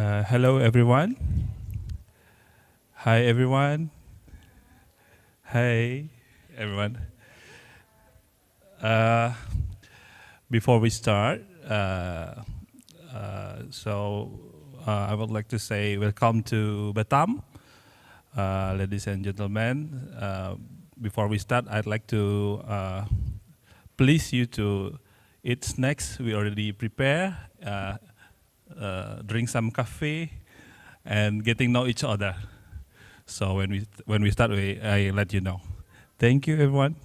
Hello, everyone. Hi, everyone. Hey, everyone. Uh, Before we start, I would like to say welcome to Batam, ladies and gentlemen. Before we start, I'd like to please you to eat snacks. We already prepare, drink some coffee, and getting know each other. So when we start, I let you know. Thank you, everyone.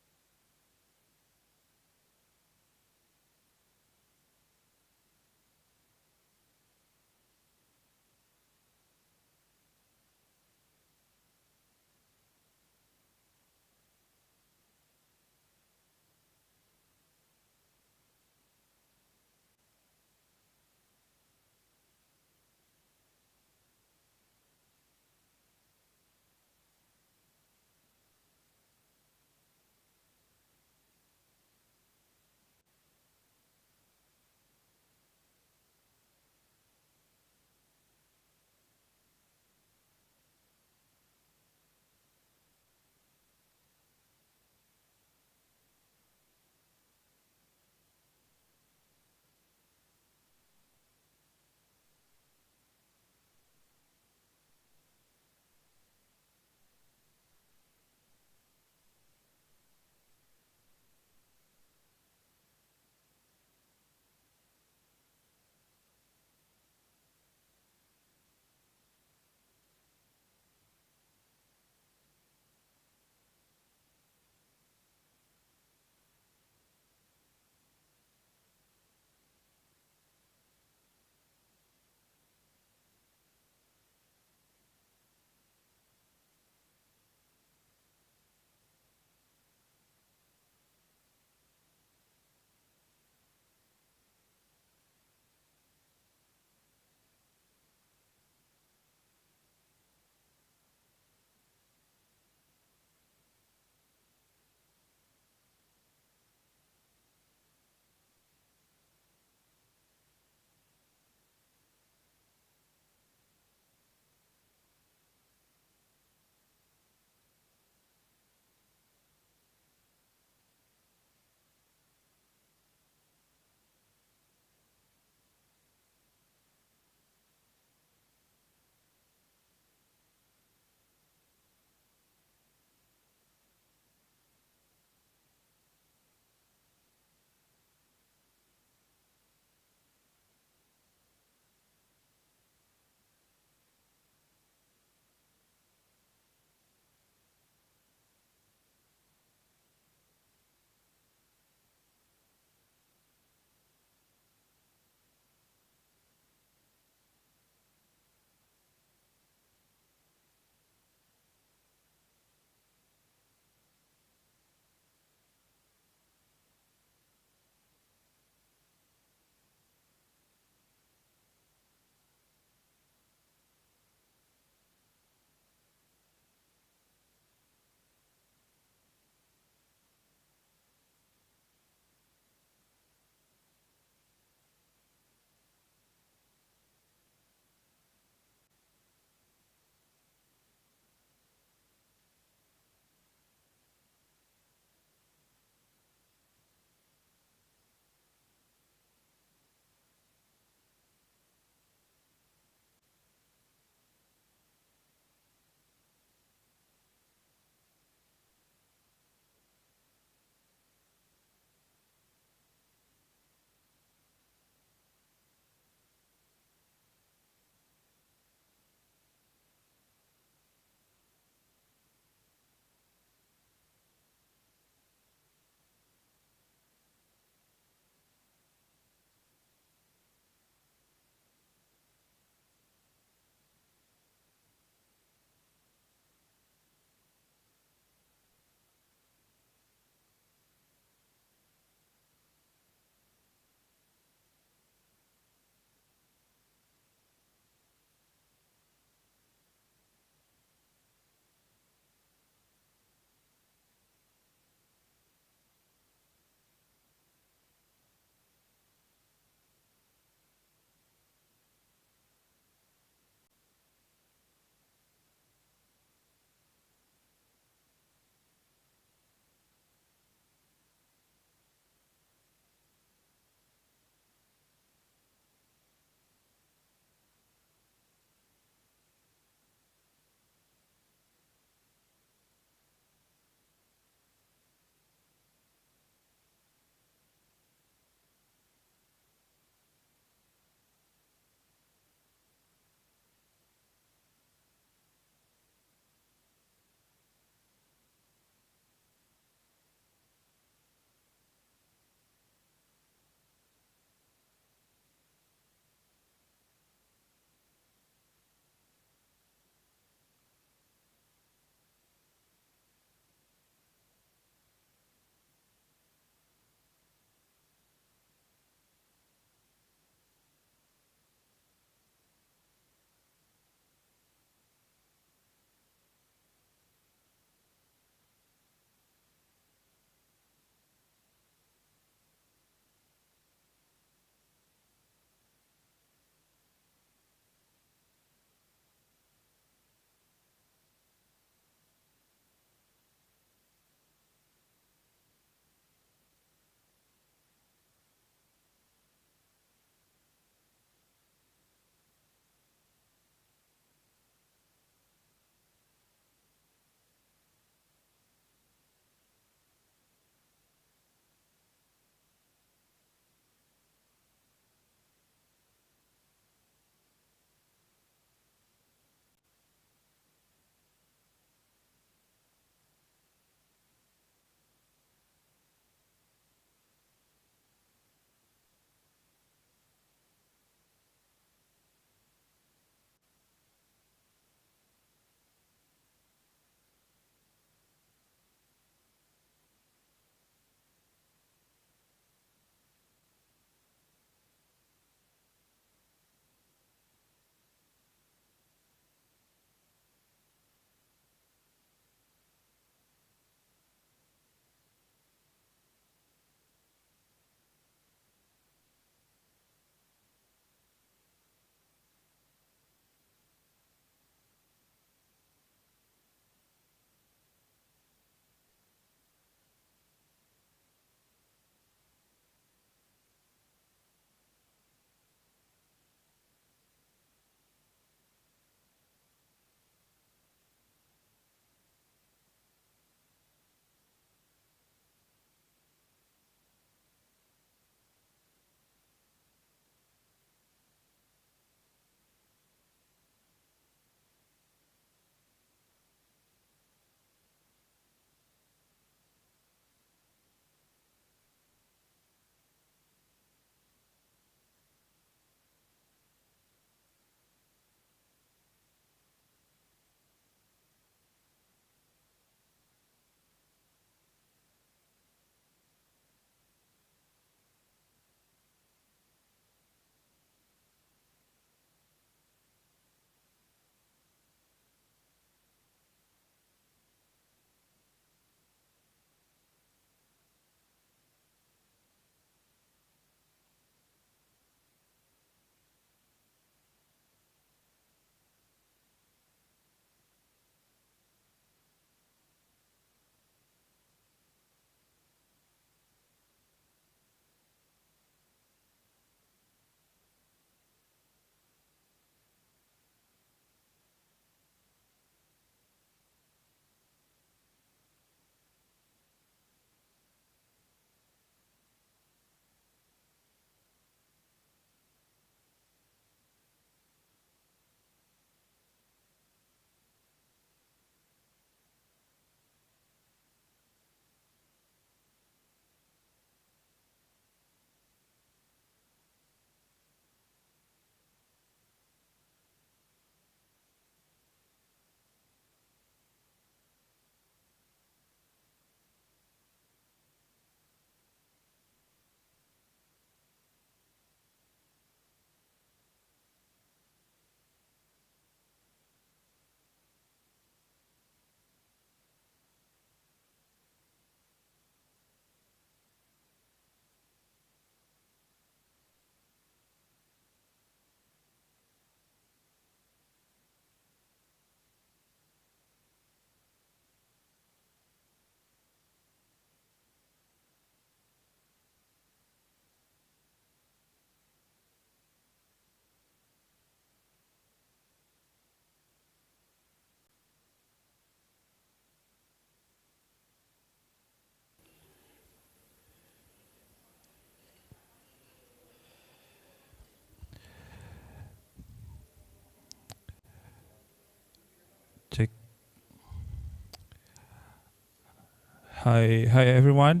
Hi everyone.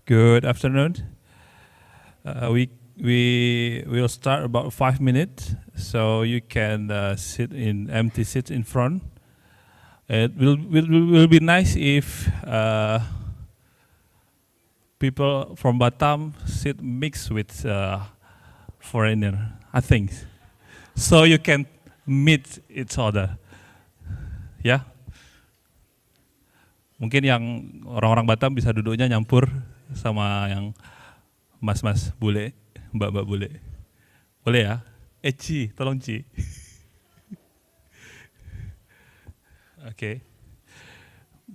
Good afternoon. We will start about 5 minutes, so you can sit in empty seats in front. It will be nice if people from Batam sit mixed with foreigner. I think so. You can meet each other. Ya, mungkin yang orang-orang Batam bisa duduknya nyampur sama yang mas-mas bule, mbak-mbak bule. Boleh ya? Ci, tolong Ci. Okay.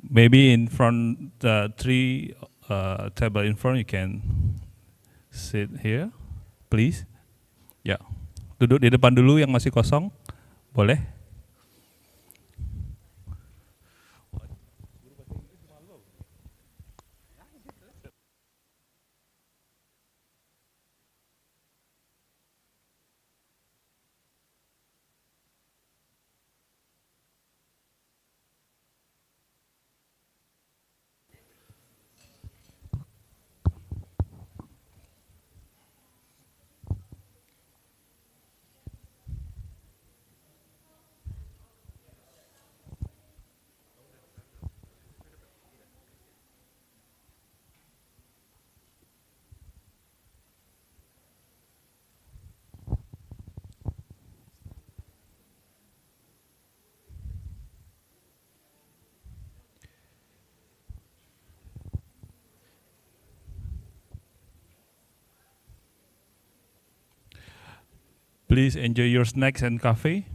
Maybe in front the three table in front you can sit here, please. Ya. Duduk di depan dulu yang masih kosong. Boleh? Please enjoy your snacks and coffee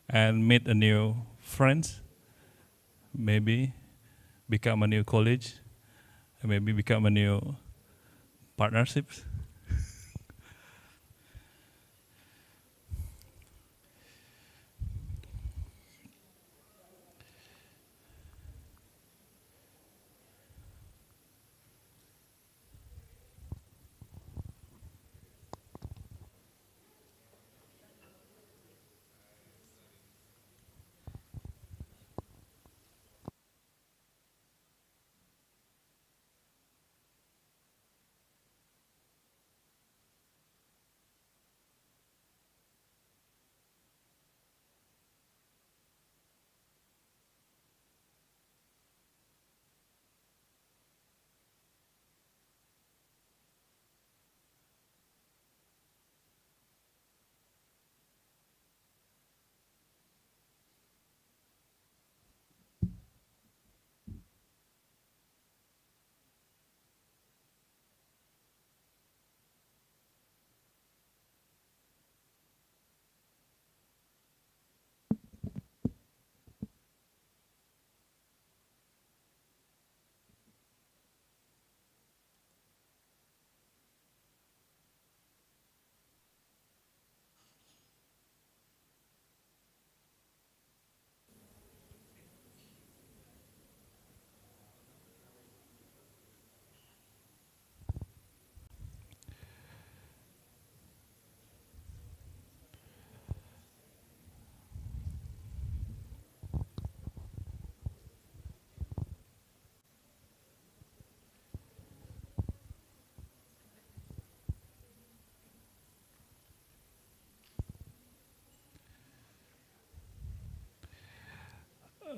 and meet a new friends. Maybe become a new college, and maybe become a new partnerships.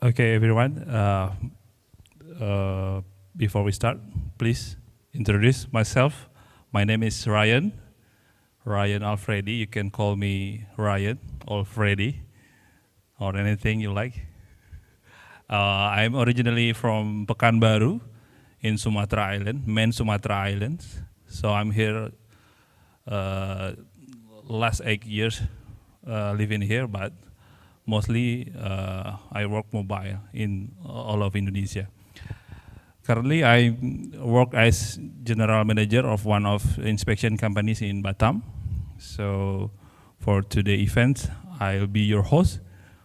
Okay, everyone. Before we start, please introduce myself. My name is Ryan. Ryan Alfredi. You can call me Ryan or Freddy or anything you like. I'm originally from Pekanbaru in Sumatra Island, main Sumatra Islands. So I'm here last 8 years living here, but mostly I work mobile in all of Indonesia. Currently, I work as general manager of one of inspection companies in Batam. So for today's event, I'll be your host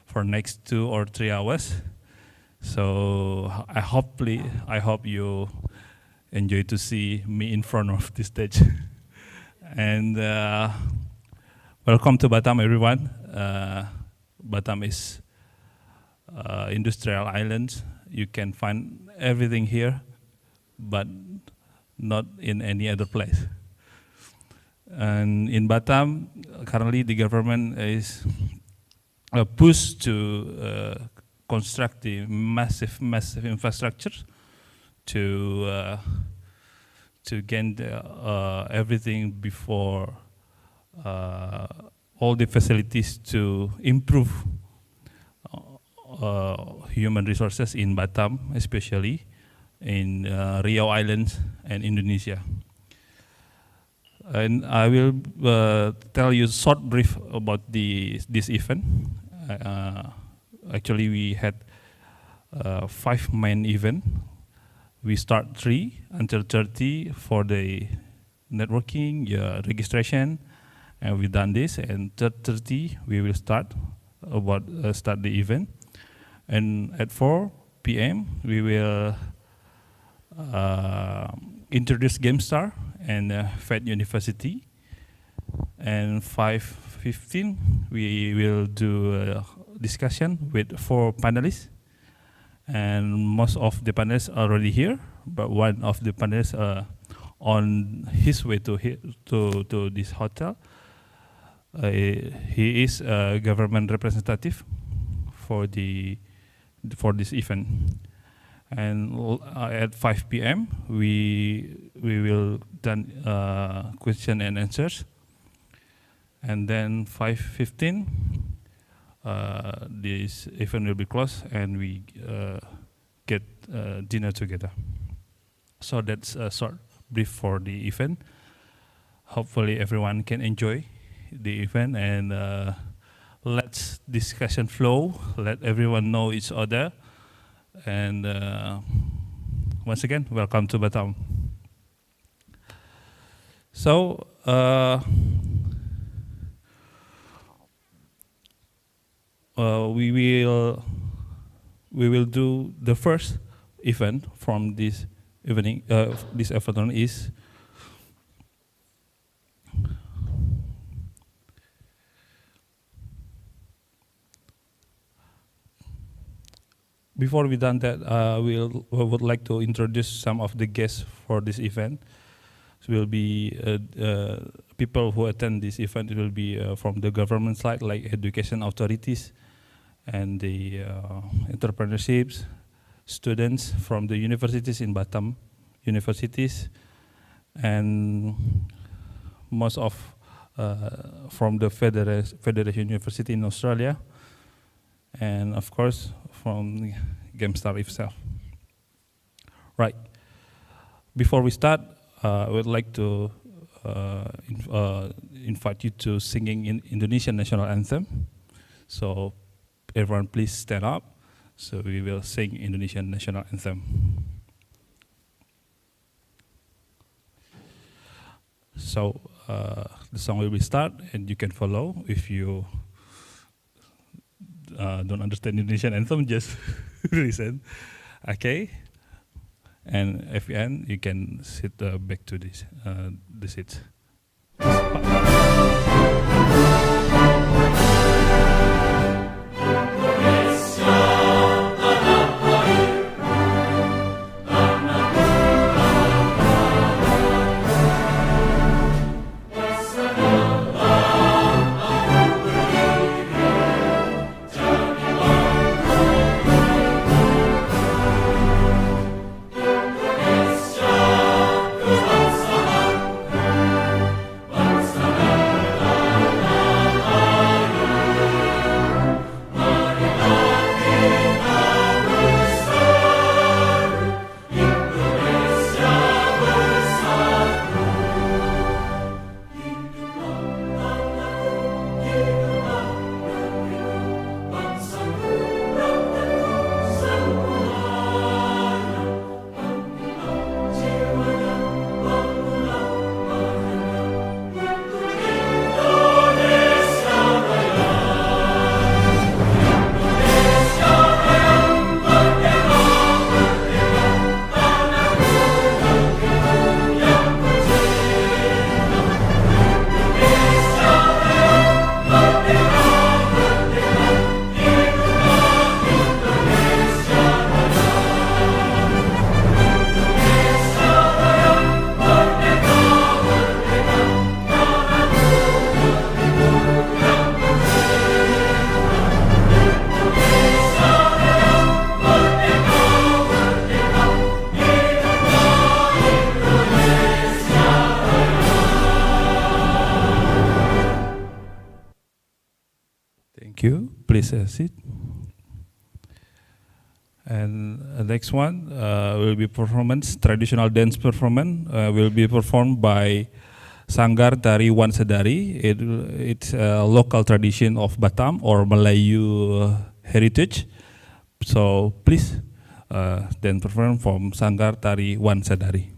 for next 2 or 3 hours. So I hope you enjoy to see me in front of the stage. And welcome to Batam, everyone. Batam is industrial island you can find everything here, but not in any other place. And in Batam, currently the government is pushed to construct the massive infrastructure to gain everything before all the facilities to improve human resources in Batam, especially in Riau Islands and Indonesia. And I will tell you a short brief about this event. Actually, we had 5 main events. We start 3 until 30 for the networking, registration, and we've done this. And 30 we will start the event. And at 4 p.m. we will introduce GameStar and Fed University. And 5:15 we will do a discussion with 4 panelists. And most of the panelists are already here, but one of the panelists on his way to this hotel. He is a government representative for this event. And at 5 p.m. we will done question and answers. And then 5:15 this event will be closed and we get dinner together. So that's a short brief for the event. Hopefully everyone can enjoy the event, and let discussion flow, let everyone know each other. And once again, welcome to Batam. So we will do the first event from this evening. This afternoon is before we done that, we would like to introduce some of the guests for this event. So will be people who attend this event. It will be from the government side, like education authorities and the entrepreneurships, students from the universities in Batam, universities, and most of from the Federation University in Australia, and of course from GameStar itself. Right. Before we start, I would like to invite you to singing in Indonesian national anthem. So everyone please stand up. So we will sing Indonesian national anthem. So the song will be start and you can follow. If you don't understand Indonesian anthem, just listen. Okay. And at the end, you can sit back to this the seats. Bangsa you. Please sit. And next one will be performance, traditional dance performance will be performed by Sanggar Tari Wansadari. It's a local tradition of Batam or Melayu heritage. So please then perform from Sanggar Tari Wansadari.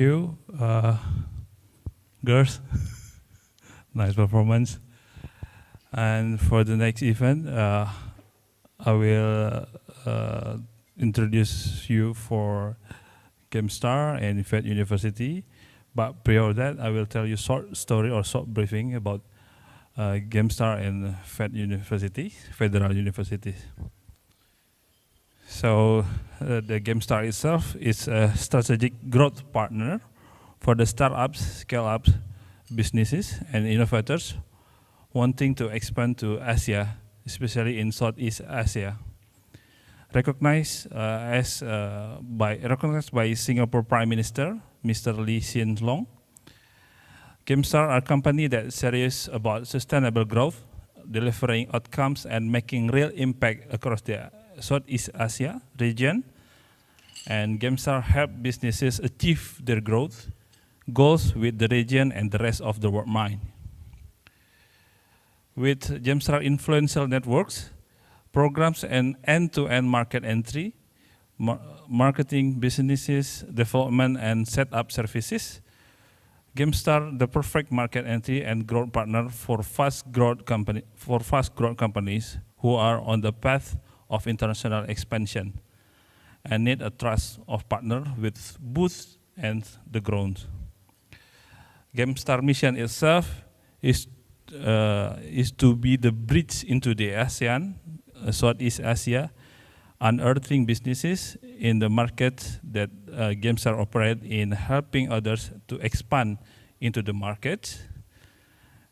you, girls. Nice performance. And for the next event, I will introduce you for GameStar and Fed University. But prior to that, I will tell you short story or short briefing about GameStar and Fed University, Federal University. So the GameStar itself is a strategic growth partner for the startups, scale-ups, businesses, and innovators wanting to expand to Asia, especially in Southeast Asia. Recognized by Singapore Prime Minister, Mr. Lee Hsien Loong, GameStar are a company that's serious about sustainable growth, delivering outcomes and making real impact across the Southeast Asia region. And GameStar help businesses achieve their growth goals with the region and the rest of the world mind. With GameStar influential networks, programs and end-to-end market entry, marketing, businesses, development, and setup services, GameStar the perfect market entry and growth partner for fast growth companies who are on the path of international expansion and need a trust of partner with both and the growth. GameStar mission itself is to be the bridge into the ASEAN, Southeast Asia, unearthing businesses in the market that GameStar operate in, helping others to expand into the market,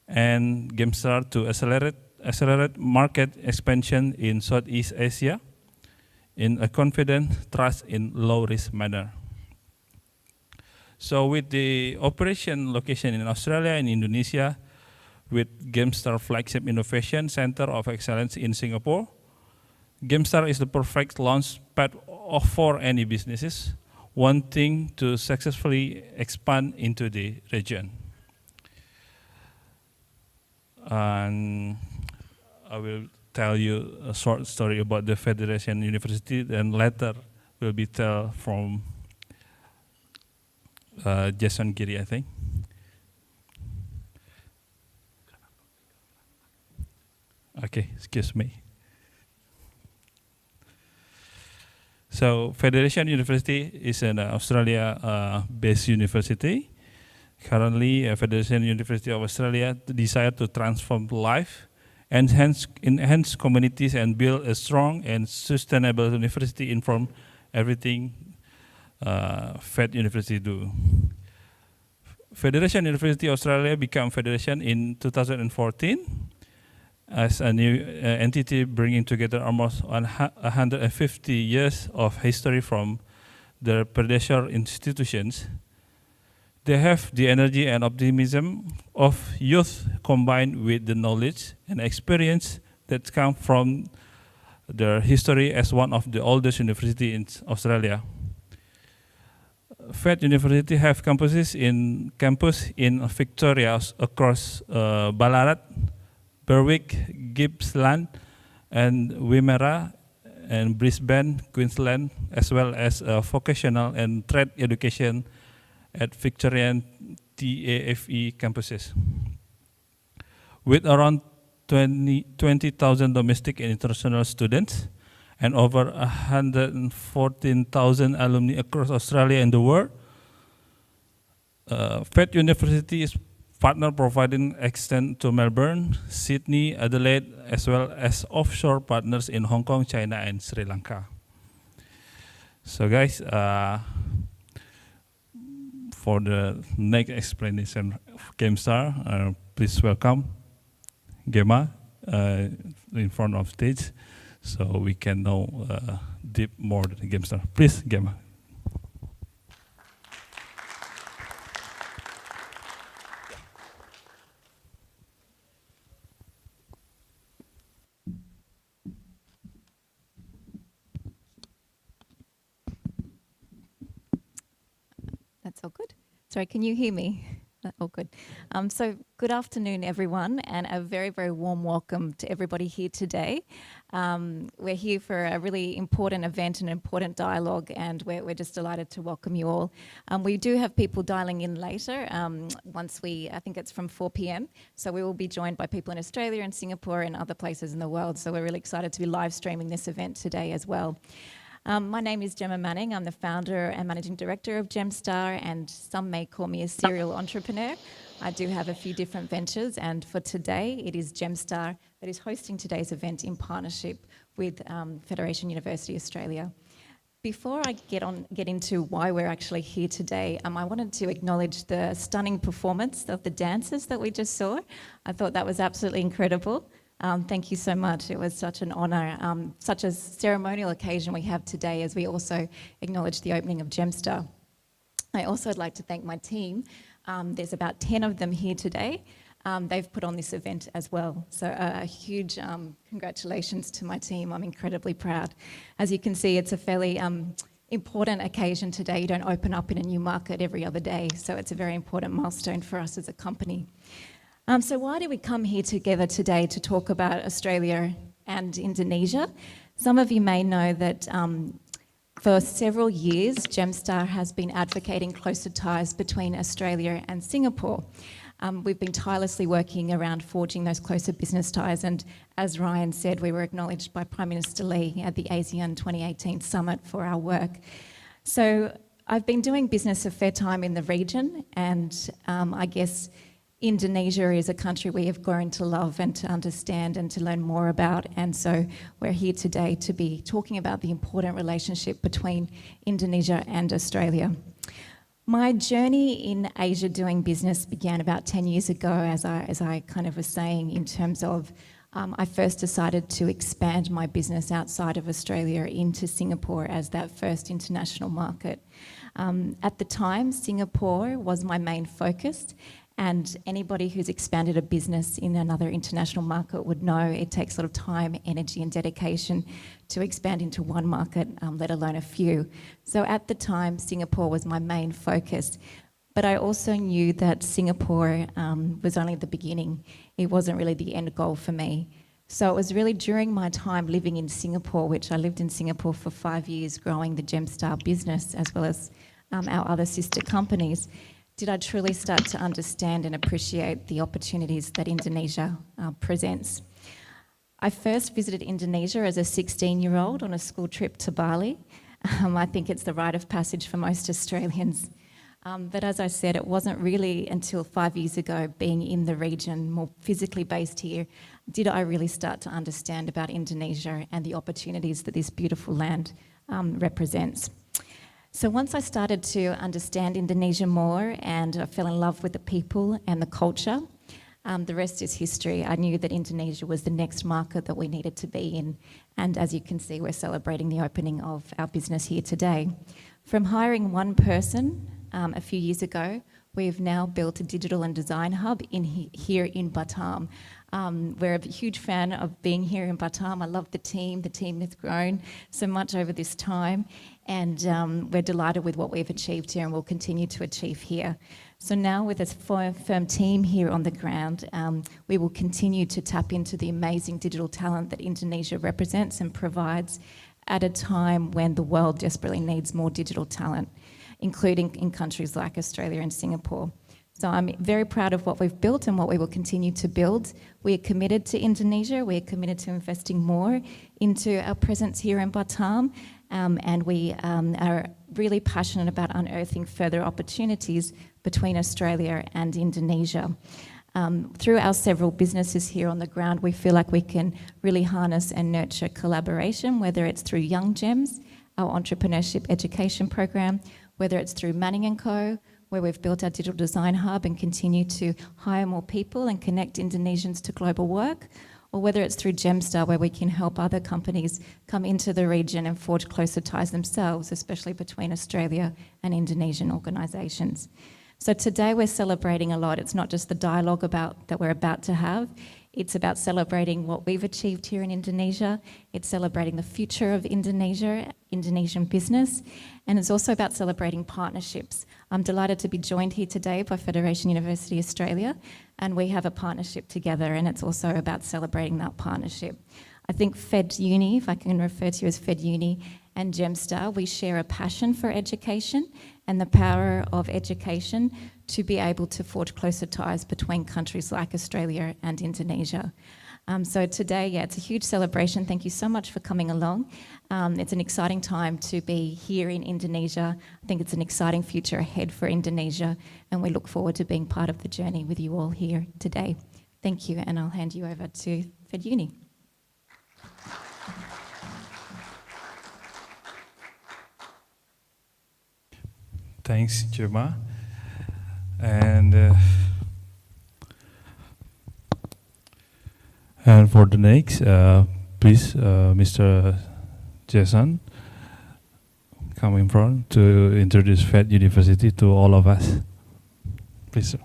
and GameStar to accelerate market expansion in Southeast Asia in a confident, trust in low-risk manner. So with the operation location in Australia and Indonesia, with GameStar Flagship Innovation Center of Excellence in Singapore, GameStar is the perfect launch pad for any businesses wanting to successfully expand into the region. And I will tell you a short story about the Federation University, and later will be told from Jason Giri, I think. Okay, excuse me. So Federation University is an Australia-based university. Currently, Federation University of Australia desires to transform life, enhance communities, and build a strong and sustainable university in from everything Fed University do. Federation University Australia became Federation in 2014 as a new entity bringing together almost 150 years of history from their predecessor institutions. They have the energy and optimism of youth combined with the knowledge and experience that come from their history as one of the oldest universities in Australia. Fed University have campuses in Victoria across Ballarat, Berwick, Gippsland, and Wimmera, and Brisbane, Queensland, as well as vocational and trade education at Victorian TAFE campuses. With around 20,000 domestic and international students and over 114,000 alumni across Australia and the world, Fed University is partner providing extend to Melbourne, Sydney, Adelaide, as well as offshore partners in Hong Kong, China, and Sri Lanka. So guys, for the next explanation of GameStar, please welcome Gemma in front of stage, so we can know deep more the GameStar. Please, Gemma. That's all good. Sorry, can you hear me? All good. So good afternoon, everyone, and a very, very warm welcome to everybody here today. We're here for a really important event, an important dialogue, and we're just delighted to welcome you all. We do have people dialing in later, I think it's from 4 p.m, so we will be joined by people in Australia and Singapore and other places in the world, so we're really excited to be live streaming this event today as well. My name is Gemma Manning. I'm the founder and managing director of Gemstar, and some may call me a serial entrepreneur. I do have a few different ventures, and for today, it is Gemstar that is hosting today's event in partnership with Federation University Australia. Before I get into why we're actually here today, I wanted to acknowledge the stunning performance of the dancers that we just saw. I thought that was absolutely incredible. Thank you so much. It was such an honour, such a ceremonial occasion we have today as we also acknowledge the opening of Gemstar. I also would like to thank my team. There's about 10 of them here today. They've put on this event as well. So a huge congratulations to my team. I'm incredibly proud. As you can see, it's a fairly important occasion today. You don't open up in a new market every other day. So it's a very important milestone for us as a company. So why did we come here together today to talk about Australia and Indonesia? Some of you may know that for several years, Gemstar has been advocating closer ties between Australia and Singapore. We've been tirelessly working around forging those closer business ties, and as Ryan said, we were acknowledged by Prime Minister Lee at the ASEAN 2018 summit for our work. So I've been doing business a fair time in the region, and I guess Indonesia is a country we have grown to love and to understand and to learn more about, and so we're here today to be talking about the important relationship between Indonesia and Australia. My journey in Asia doing business began about 10 years ago, as I kind of was saying, in terms of I first decided to expand my business outside of Australia into Singapore as that first international market. At the time, Singapore was my main focus. And anybody who's expanded a business in another international market would know it takes a lot of time, energy and dedication to expand into one market, let alone a few. So at the time, Singapore was my main focus. But I also knew that Singapore was only the beginning. It wasn't really the end goal for me. So it was really during my time living in Singapore, which I lived in Singapore for 5 years, growing the Gemstar business as well as our other sister companies, did I truly start to understand and appreciate the opportunities that Indonesia presents. I first visited Indonesia as a 16-year-old on a school trip to Bali. I think it's the rite of passage for most Australians. But as I said, it wasn't really until 5 years ago, being in the region, more physically based here, did I really start to understand about Indonesia and the opportunities that this beautiful land represents. So once I started to understand Indonesia more and I fell in love with the people and the culture, the rest is history. I knew that Indonesia was the next market that we needed to be in. And as you can see, we're celebrating the opening of our business here today. From hiring one person a few years ago, we've now built a digital and design hub here in Batam. We're a huge fan of being here in Batam. I love the team. The team has grown so much over this time, and we're delighted with what we've achieved here and will continue to achieve here. So now with a firm team here on the ground, we will continue to tap into the amazing digital talent that Indonesia represents and provides at a time when the world desperately needs more digital talent, including in countries like Australia and Singapore. So I'm very proud of what we've built and what we will continue to build. We are committed to Indonesia. We are committed to investing more into our presence here in Batam. And we are really passionate about unearthing further opportunities between Australia and Indonesia. Through our several businesses here on the ground, we feel like we can really harness and nurture collaboration, whether it's through Young Gems, our entrepreneurship education program, whether it's through Manning & Co., where we've built our digital design hub and continue to hire more people and connect Indonesians to global work, or whether it's through Gemstar, where we can help other companies come into the region and forge closer ties themselves, especially between Australia and Indonesian organisations. So today we're celebrating a lot. It's not just the dialogue that we're about to have. It's about celebrating what we've achieved here in Indonesia. It's celebrating the future of Indonesia, Indonesian business, and it's also about celebrating partnerships. I'm delighted to be joined here today by Federation University Australia, and we have a partnership together, and it's also about celebrating that partnership. I think Fed Uni, if I can refer to you as Fed Uni, and Gemstar, we share a passion for education and the power of education to be able to forge closer ties between countries like Australia and Indonesia. So today, it's a huge celebration. Thank you so much for coming along. It's an exciting time to be here in Indonesia. I think it's an exciting future ahead for Indonesia, and we look forward to being part of the journey with you all here today. Thank you, and I'll hand you over to Fed Uni. Thanks, Gemma. And for the next, please, Mr. Jason, come in front to introduce Fed University to all of us. Please, sir.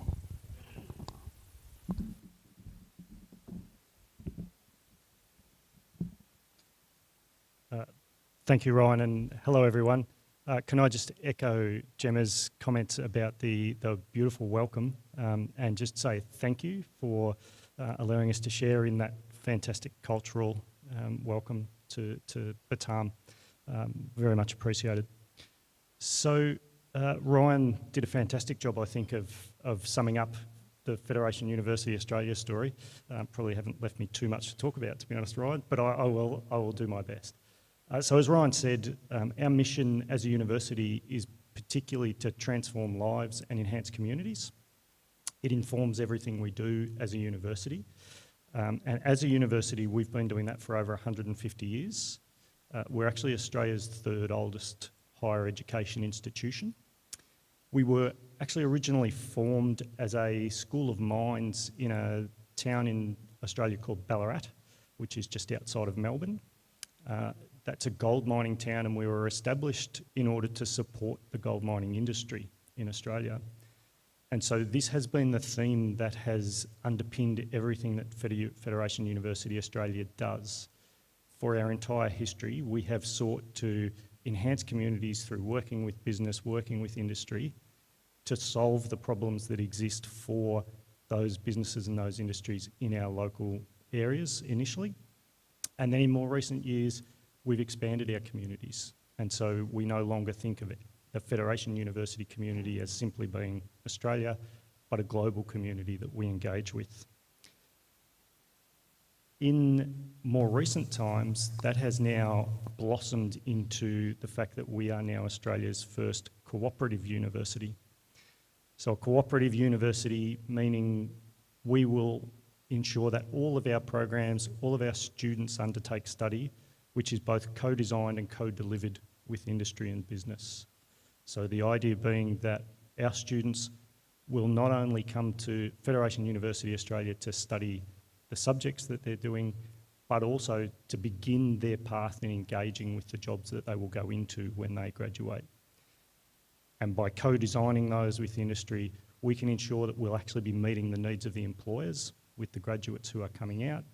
Thank you, Ryan, and hello, everyone. Can I just echo Gemma's comments about the beautiful welcome and just say thank you for allowing us to share in that fantastic cultural welcome to Batam. Very much appreciated. So Ryan did a fantastic job, I think, of summing up the Federation University Australia story. Probably haven't left me too much to talk about, to be honest, Ryan, but I will do my best. So as Ryan said, our mission as a university is particularly to transform lives and enhance communities. It informs everything we do as a university. And as a university, we've been doing that for over 150 years. We're actually Australia's third oldest higher education institution. We were actually originally formed as a school of mines in a town in Australia called Ballarat, which is just outside of Melbourne. That's a gold mining town, and we were established in order to support the gold mining industry in Australia. And so this has been the theme that has underpinned everything that Federation University Australia does. For our entire history, we have sought to enhance communities through working with business, working with industry, to solve the problems that exist for those businesses and those industries in our local areas initially. And then in more recent years, we've expanded our communities. And so we no longer think of it, the Federation University community, as simply being Australia, but a global community that we engage with. In more recent times, that has now blossomed into the fact that we are now Australia's first cooperative university. So a cooperative university, meaning we will ensure that all of our programs, all of our students undertake study, which is both co-designed and co-delivered with industry and business. So the idea being that our students will not only come to Federation University Australia to study the subjects that they're doing, but also to begin their path in engaging with the jobs that they will go into when they graduate. And by co-designing those with industry, we can ensure that we'll actually be meeting the needs of the employers with the graduates who are coming out.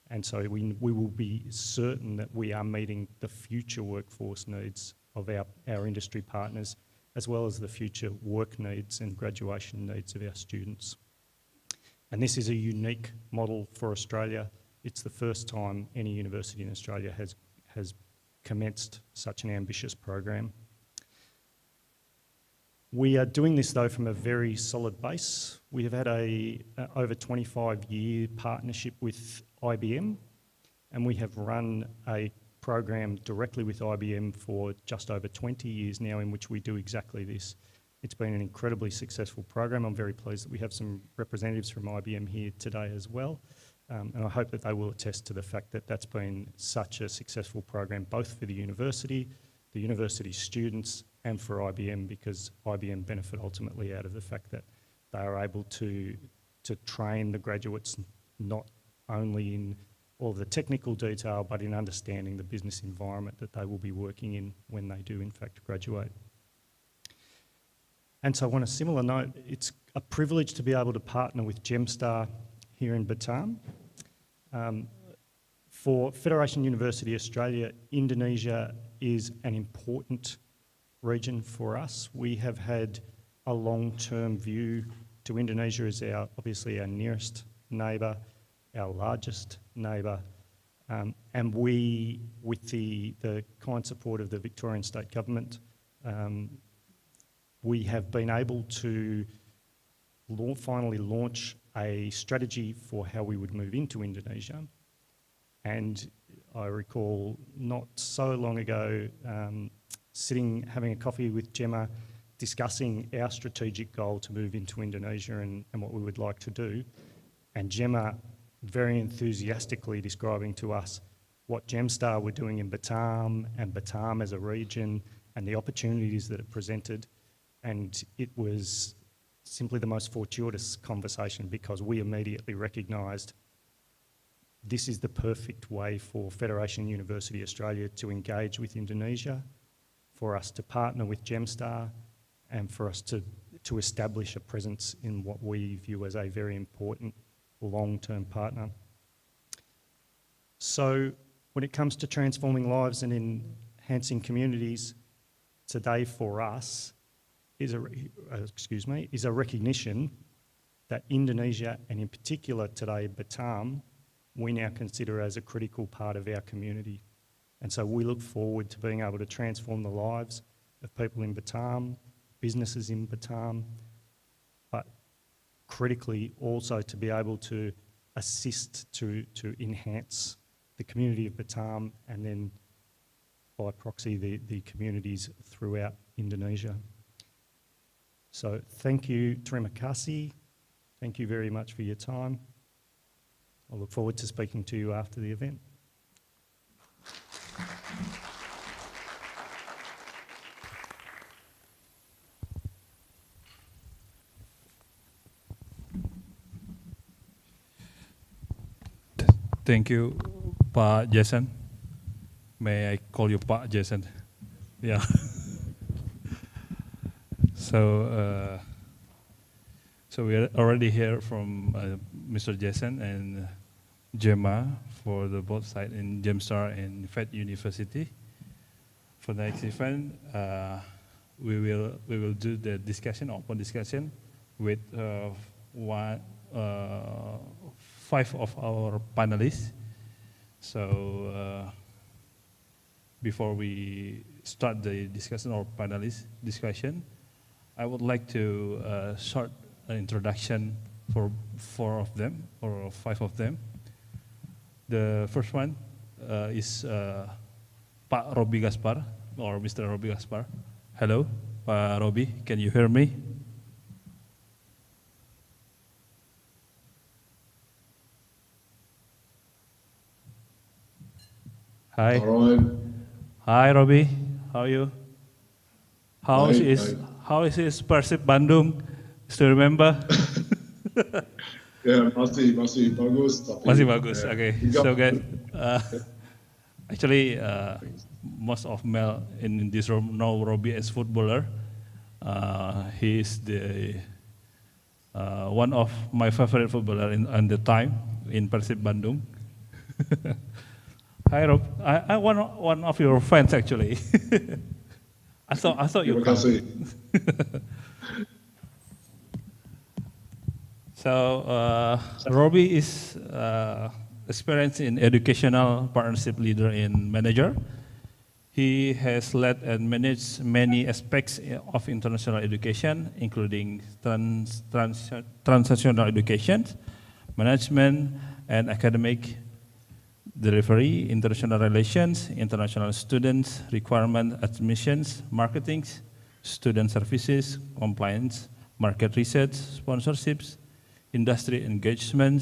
And so we will be certain that we are meeting the future workforce needs of our industry partners, as well as the future work needs and graduation needs of our students. And this is a unique model for Australia. It's the first time any university in Australia has commenced such an ambitious program. We are doing this, though, from a very solid base. We have had a over 25-year partnership with IBM, and we have run a program directly with IBM for just over 20 years now, in which we do exactly this. It's been an incredibly successful program. I'm very pleased that we have some representatives from IBM here today as well, and I hope that they will attest to the fact that that's been such a successful program, both for the university students, and for IBM, because IBM benefit ultimately out of the fact that they are able to train the graduates not only in all of the technical detail, but in understanding the business environment that they will be working in when they do in fact graduate. And so on a similar note, it's a privilege to be able to partner with Gemstar here in Batam. For Federation University Australia, Indonesia is an important region for us. We have had a long-term view to Indonesia as obviously our nearest neighbour, our largest neighbour, and we, with the kind support of the Victorian State Government, we have been able to finally launch a strategy for how we would move into Indonesia. And I recall not so long ago having a coffee with Gemma, discussing our strategic goal to move into Indonesia and what we would like to do. And Gemma very enthusiastically describing to us what Gemstar were doing in Batam and Batam as a region and the opportunities that it presented. And it was simply the most fortuitous conversation because we immediately recognised this is the perfect way for Federation University Australia to engage with Indonesia, for us to partner with Gemstar, and for us to establish a presence in what we view as a very important long-term partner. So when it comes to transforming lives and enhancing communities, today for us is a recognition that Indonesia, and in particular today Batam, we now consider as a critical part of our community. And so we look forward to being able to transform the lives of people in Batam, businesses in Batam, but critically also to be able to assist to enhance the community of Batam and then by proxy the communities throughout Indonesia. So thank you, terima kasih. Thank you very much for your time. I look forward to speaking to you after the event. Thank you, Pak Jason. May I call you Pak Jason? Yeah. So we already heard from Mr. Jason and Gemma for the both side in Gemstar and Fed University. For the next event, we will do the discussion, open discussion, with 5 of our panelists. So before we start the discussion or panelist discussion, I would like to short an introduction for 4 of them or 5 of them. The first one is Pak Robi Gaspar or Mr. Robi Gaspar. Hello, Pak Robi, can you hear me? Hi. All right. Hi, Robi. How are you? How is Persib Bandung? Still remember? Ya, masih bagus. Tapi, Masih bagus. Okay. juga. So guys, actually, most of Mel in this room know Robi as footballer. He is the one of my favorite footballer in the time in Persib Bandung. Hi Rob, I one of your fans actually. I thought you. Terima kasih. So Robi is experienced in educational partnership leader and manager. He has led and managed many aspects of international education, including transnational education, management, and academic delivery, international relations, international students, requirement admissions, marketing, student services, compliance, market research, sponsorships, industry engagement,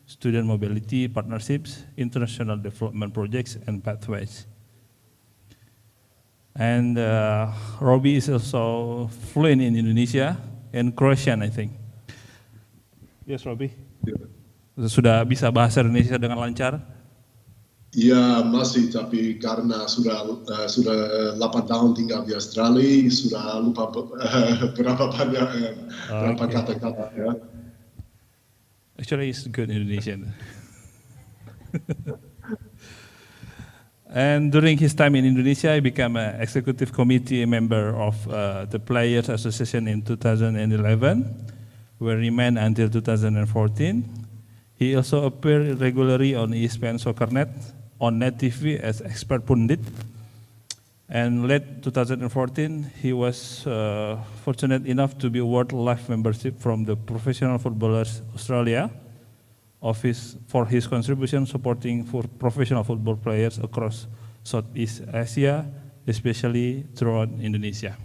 student mobility partnerships, international development projects, and pathways. And Robi is also fluent in Indonesia and Croatian, I think. Yes, Robi. Ya. Sudah bisa bahasa Indonesia dengan lancar? Ya masih, tapi karena sudah 8 tahun tinggal di Australia, sudah lupa berapa banyak berapa Okay. kata-kata ya. Actually, it's good Indonesian. And during his time in Indonesia, he became an executive committee member of the Players Association in 2011, where he remained until 2014. He also appeared regularly on ESPN SoccerNet, on Net TV as expert pundit. And late 2014, he was fortunate enough to be awarded life membership from the Professional Footballers Australia office for his contribution supporting for professional football players across Southeast Asia, especially throughout Indonesia.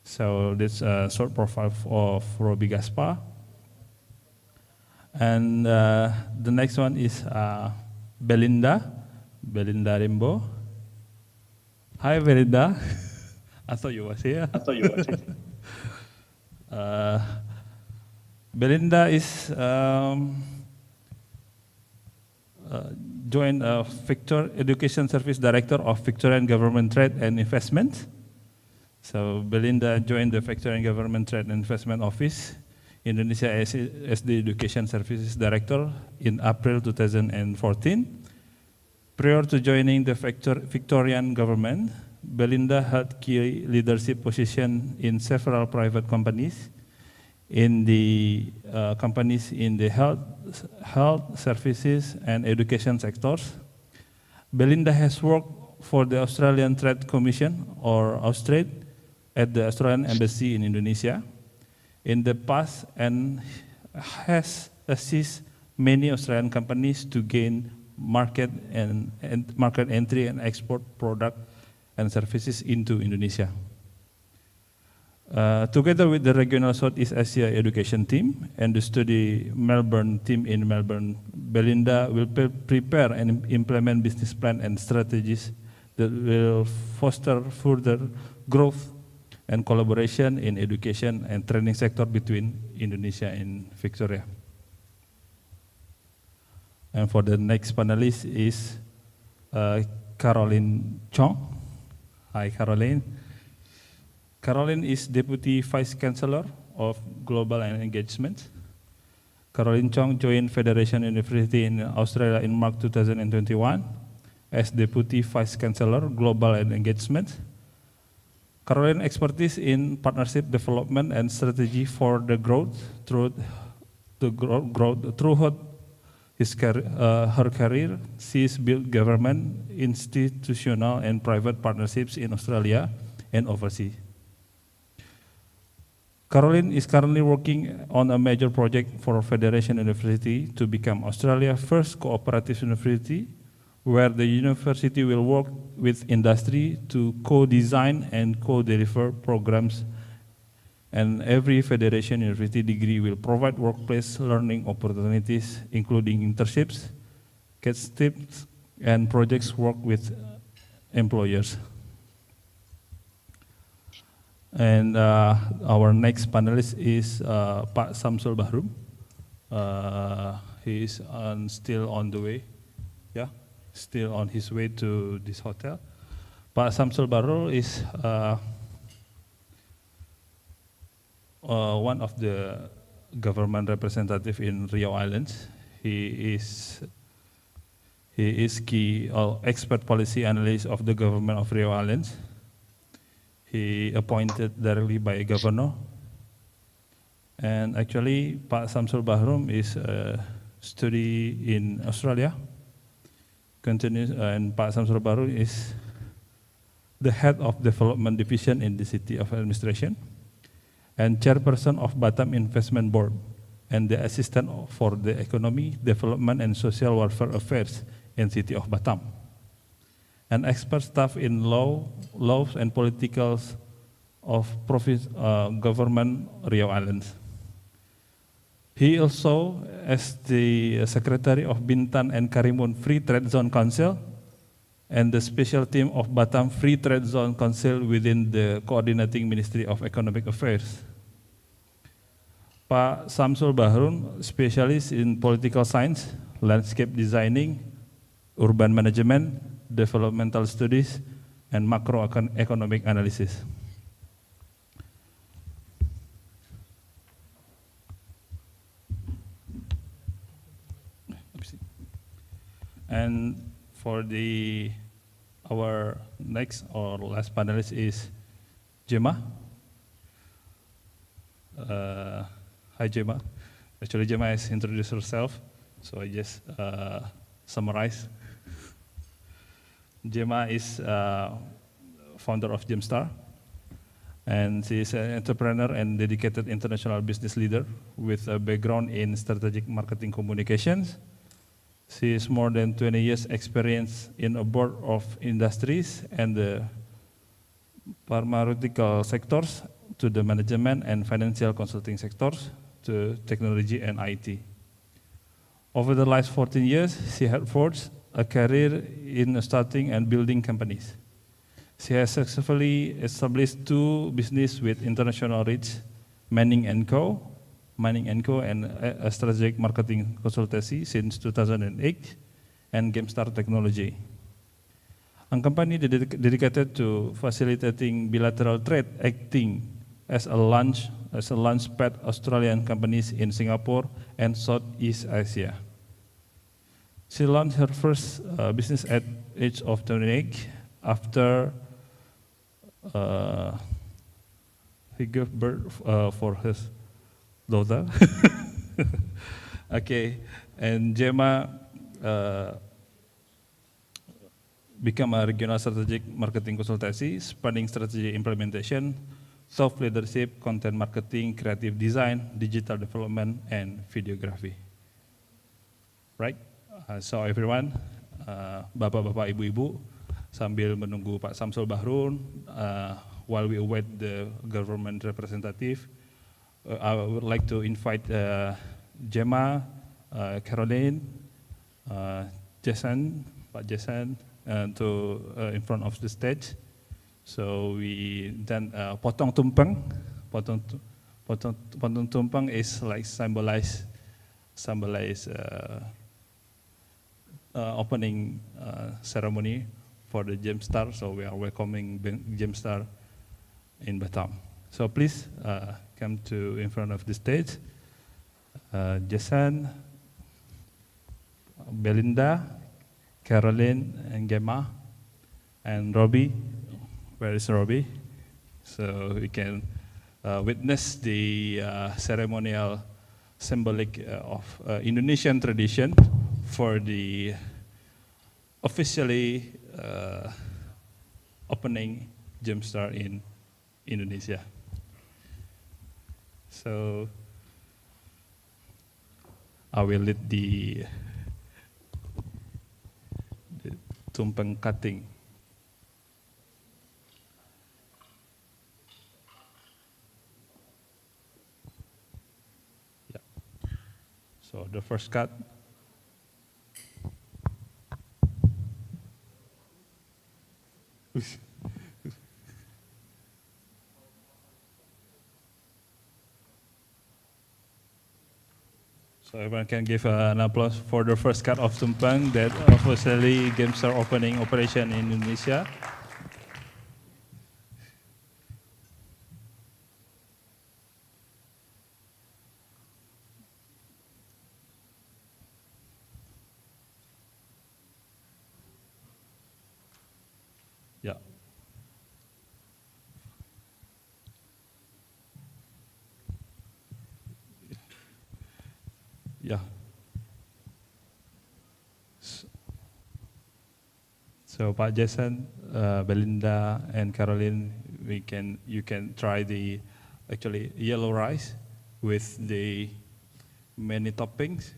So that's a short profile of Robbie Gaspar. And the next one is Belinda Rimbo. Hi, Belinda. I thought you was here. Belinda is joined Victor Education Service Director of Victorian Government Trade and Investment. So Belinda joined the Victorian Government Trade and Investment Office, Indonesia as the Education Services Director in April 2014. Prior to joining the Victorian government, Belinda held key leadership positions in several private companies, in the companies in the health services and education sectors. Belinda has worked for the Australian Trade Commission, or Austrade, at the Australian Embassy in Indonesia in the past, and has assisted many Australian companies to gain market and market entry and export product and services into Indonesia. Together with the regional Southeast Asia education team and the study Melbourne team in Melbourne, Belinda will prepare and implement business plan and strategies that will foster further growth and collaboration in education and training sector between Indonesia and Victoria. And for the next panelist is Caroline Chong. Hi, Caroline. Caroline is Deputy Vice Chancellor of Global and Engagement. Caroline Chong joined Federation University in Australia in March 2021 as Deputy Vice Chancellor, Global and Engagement. Caroline's expertise in partnership development and strategy for the growth throughout her career. She's built government, institutional, and private partnerships in Australia and overseas. Caroline is currently working on a major project for Federation University to become Australia's first cooperative university, where the university will work with industry to co-design and co-deliver programs, and every Federation University degree will provide workplace learning opportunities, including internships, case tips, and projects work with employers. And our next panelist is Pak Samsul Bahrum. He is still on the way, still on his way to this hotel. Pak Samsul Bahrum is one of the government representative in Rio Islands. He is key expert policy analyst of the government of Rio Islands. He appointed directly by a governor. And actually, Pak Samsul Bahrum is study in Australia. Continues, and Pak Samsul Bahrum is the head of development division in the City of Administration and chairperson of Batam Investment Board and the assistant for the economy, development, and social welfare affairs in City of Batam. And expert staff in laws and politicals of government Rio Islands. He also, as the secretary of Bintan and Karimun Free Trade Zone Council and the special team of Batam Free Trade Zone Council within the coordinating Ministry of Economic Affairs. Pak Samsul Bahrum, specialist in political science, landscape designing, urban management, developmental studies, and macroeconomic analysis. And for our next or last panelist is Gemma. Hi Gemma. Actually Gemma has introduced herself, so I just summarize. Gemma is founder of Gemstar, and she is an entrepreneur and dedicated international business leader with a background in strategic marketing communications. She has more than 20 years experience in a board of industries and the pharmaceutical sectors to the management and financial consulting sectors to technology and IT. Over the last 14 years, she has forged a career in starting and building companies. She has successfully established 2 businesses with international reach, Manning & Co., and a strategic marketing consultancy since 2008, and Gemstar Technology, a company dedicated to facilitating bilateral trade, acting as a launchpad Australian companies in Singapore and Southeast Asia. She launched her first business at age of 28 after he gave birth for his daughter. Okay, and Gemma became a regional strategic marketing consultancy, spanning strategy implementation, soft leadership, content marketing, creative design, digital development, and videography. Right? So everyone, bapak-bapak, ibu-ibu, sambil menunggu Pak Samsul Bahrun, while we await the government representative, I would like to invite Gemma, Caroline, Jason, Pak Jason, to in front of the stage. So we then potong tumpeng. Potong tumpeng is like symbolize opening ceremony for the Gemstar. So we are welcoming Gemstar in Batam. So please come to in front of the stage. Jason, Belinda, Caroline, and Gemma, and Robbie. Where is Robbie? So we can witness the ceremonial symbolic of Indonesian tradition for the officially opening Gemstar in Indonesia. So I will lead the tumpeng cutting. Yeah. So the first cut. So everyone can give an applause for the first cut of tumpeng that officially Gemstar opening operation in Indonesia. Yeah. Yeah. So Pak Jason, Belinda, and Caroline, you can try the actually yellow rice with the many toppings.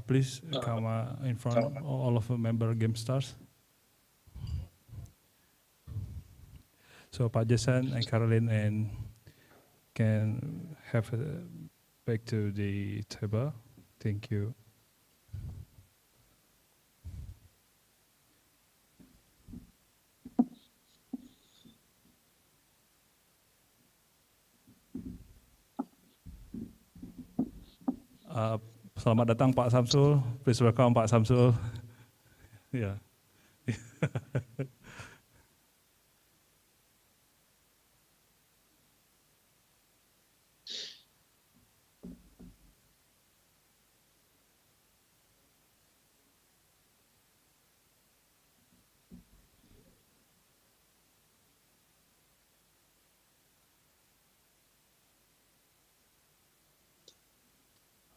please come in front, all of the member Game Stars. So Pak Jason and Caroline and can have back to the table. Thank you. Selamat datang Pak Samsul. Please welcome Pak Samsul. Yeah.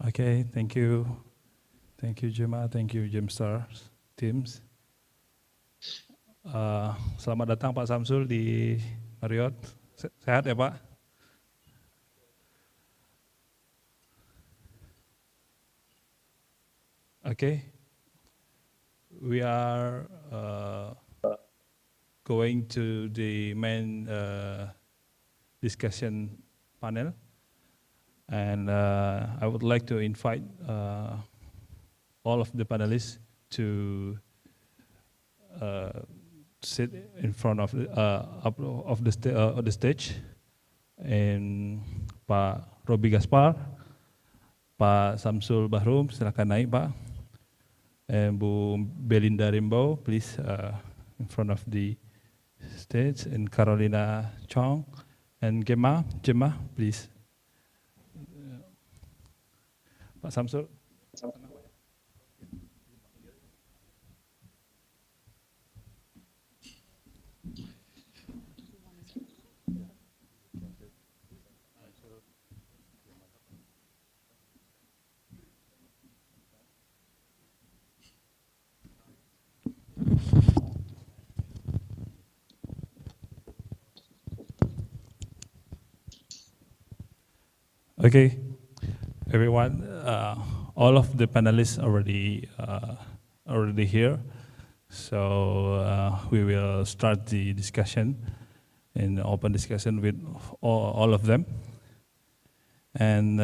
Okay, thank you. Thank you, Gemma. Thank you, Gemstars teams. Selamat datang Pak Samsul di Marriot. Sehat ya Pak? Okay. We are going to the main discussion panel. And I would like to invite all of the panelists to sit in front of the stage. And Pak Robi Gaspar, Pak Samsul Bahrum, silakan naik Pak. And Bu Belinda Rimbaud, please in front of the stage. And Carolina Chong and Gemma, please. Pak Samsul. Okay, everyone, all of the panelists already here, so we will start the discussion, an open discussion with all of them, and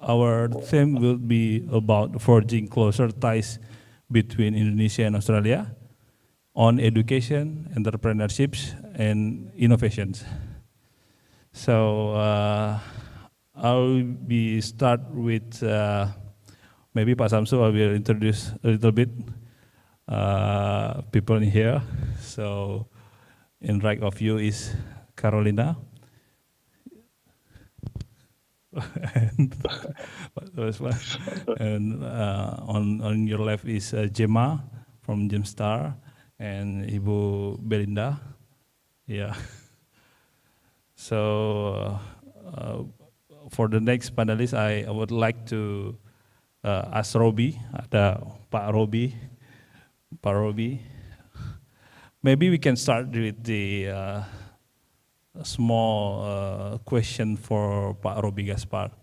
our theme will be about forging closer ties between Indonesia and Australia on education, entrepreneurships, and innovations. So I'll be start with maybe Pak Samsul. I will introduce a little bit people in here. So in right of you is Carolina. and on your left is Gemma from Gemstar and Ibu Belinda. Yeah. So for the next panelist, I would like to ask Robi, ada Pak Robi. Maybe we can start with the small question for Pak Robi Gaspar.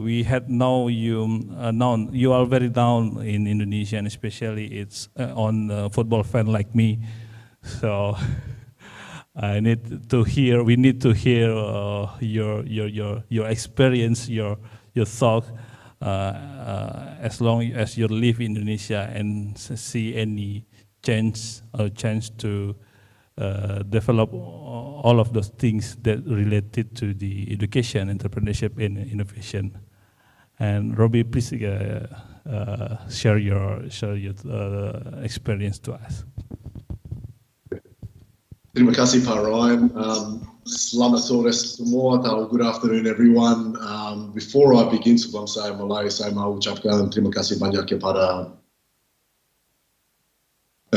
We had know you are very down in Indonesia, and especially it's on football fan like me. So we need to hear your experience, your thought, as long as you live in Indonesia and see any chance to develop all of those things that related to the education, entrepreneurship, and innovation. And Robi, please share your experience to us. Terima kasih Pak Ryan. Selamat sore semua atau good afternoon everyone. Before I begin sebelum saya mulai, saya mau ucapkan terima kasih banyak kepada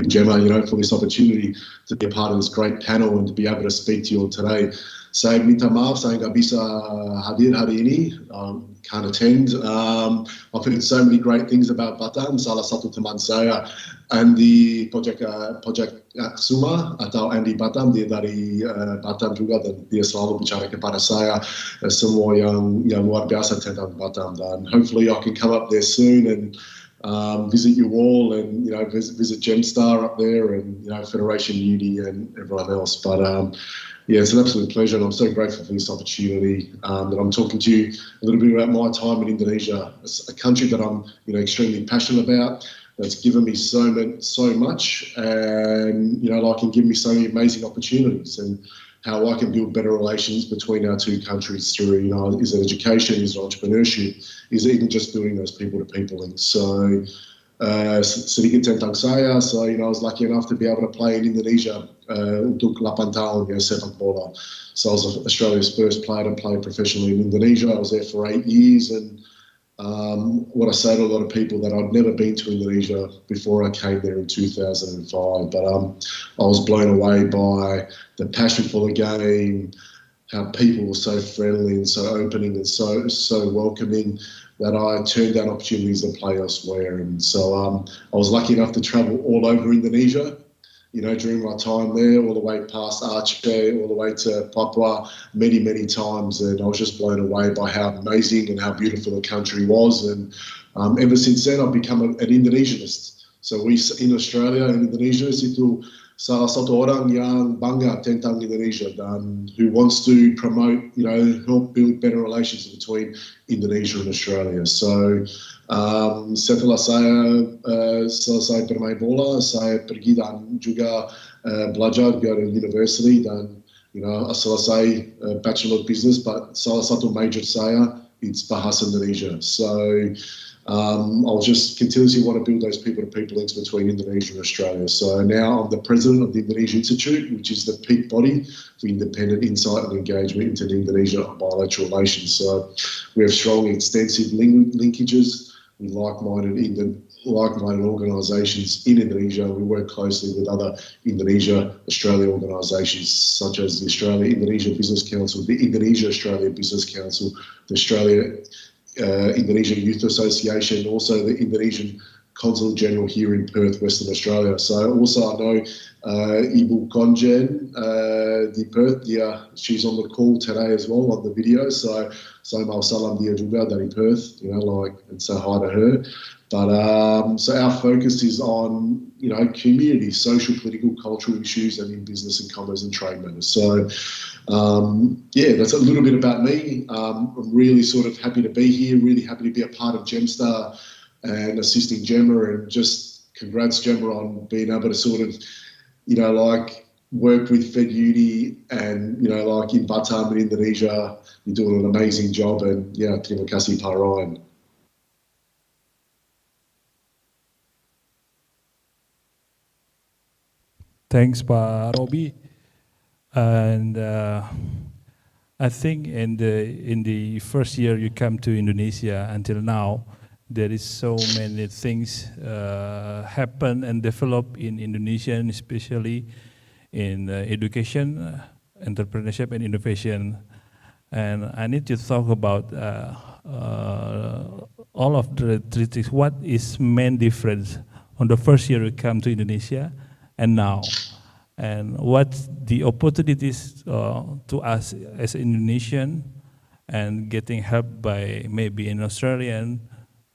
Gemma, for this opportunity to be a part of this great panel and to be able to speak to you all today. Saya minta maaf saya nggak bisa hadir hari ini, can't attend. I've heard so many great things about Batam. Salah satu teman saya and the project Suma atau Andy Batam, dia dari Batam juga, dan dia selalu bicara kepada saya semua yang luar biasa tentang Batam, dan hopefully I can come up there soon and visit you all, and visit Gemstar up there, and Federation Uni and everyone else. But yeah, it's an absolute pleasure, and I'm so grateful for this opportunity that I'm talking to you a little bit about my time in Indonesia. It's a country that I'm extremely passionate about, that's given me so much, and can give me so many amazing opportunities, and how I can build better relations between our two countries through, is it education, is it entrepreneurship, is it even just building those people-to-people links. So sedikit tentang saya, so I was lucky enough to be able to play in Indonesia untuk 8 tahun sepak bola. So I was Australia's first player to play professionally in Indonesia. I was there for 8 years, and what I say to a lot of people, that I'd never been to Indonesia before I came there in 2005, but I was blown away by the passion for the game, how people were so friendly and so opening and so welcoming, that I turned down opportunities to play elsewhere. And so I was lucky enough to travel all over Indonesia, during my time there, all the way past Aceh, all the way to Papua, many times. And I was just blown away by how amazing and how beautiful the country was. And ever since then, I've become an Indonesianist. So we in Australia and Indonesia, itu salah satu orang yang bangga tentang Indonesia, dan who wants to promote, help build better relations between Indonesia and Australia. So setelah saya selesai bermain bola, saya pergi dan juga belajar di university, dan selesai Bachelor of Business, but salah satu major saya it's bahasa Indonesia. So I'll just continuously want to build those people-to-people links between Indonesia and Australia. So now I'm the president of the Indonesia Institute, which is the peak body for independent insight and engagement into the Indonesia bilateral relations. So we have strong, extensive linkages with like-minded organisations in Indonesia. We work closely with other Indonesia-Australia organisations, such as the Australia-Indonesia Business Council, the Indonesia-Australia Business Council, the Indonesia Youth Association, also the Indonesian Consul General here in Perth, Western Australia. So also I know Ibu Konjen di Perth, she's on the call today as well on the video. So mau salam dia juga dari Perth, and say hi to her. But so our focus is on community, social, political, cultural issues, and in business and commerce and trade matters. So yeah, that's a little bit about me. I'm really sort of happy to be here, really happy to be a part of Gemstar and assisting Gemma, and just congrats Gemma on being able to sort of work with Fed Uni, and in Batam in Indonesia. You're doing an amazing job, and yeah, terima kasih Pak Ryan. Thanks, Pak Robi. And I think in the first year you come to Indonesia until now, there is so many things happen and develop in Indonesia, and especially in education, entrepreneurship, and innovation. And I need to talk about all of the three things. What is main difference on the first year you come to Indonesia and now? And what's the opportunities to us as Indonesian, and getting help by maybe an Australian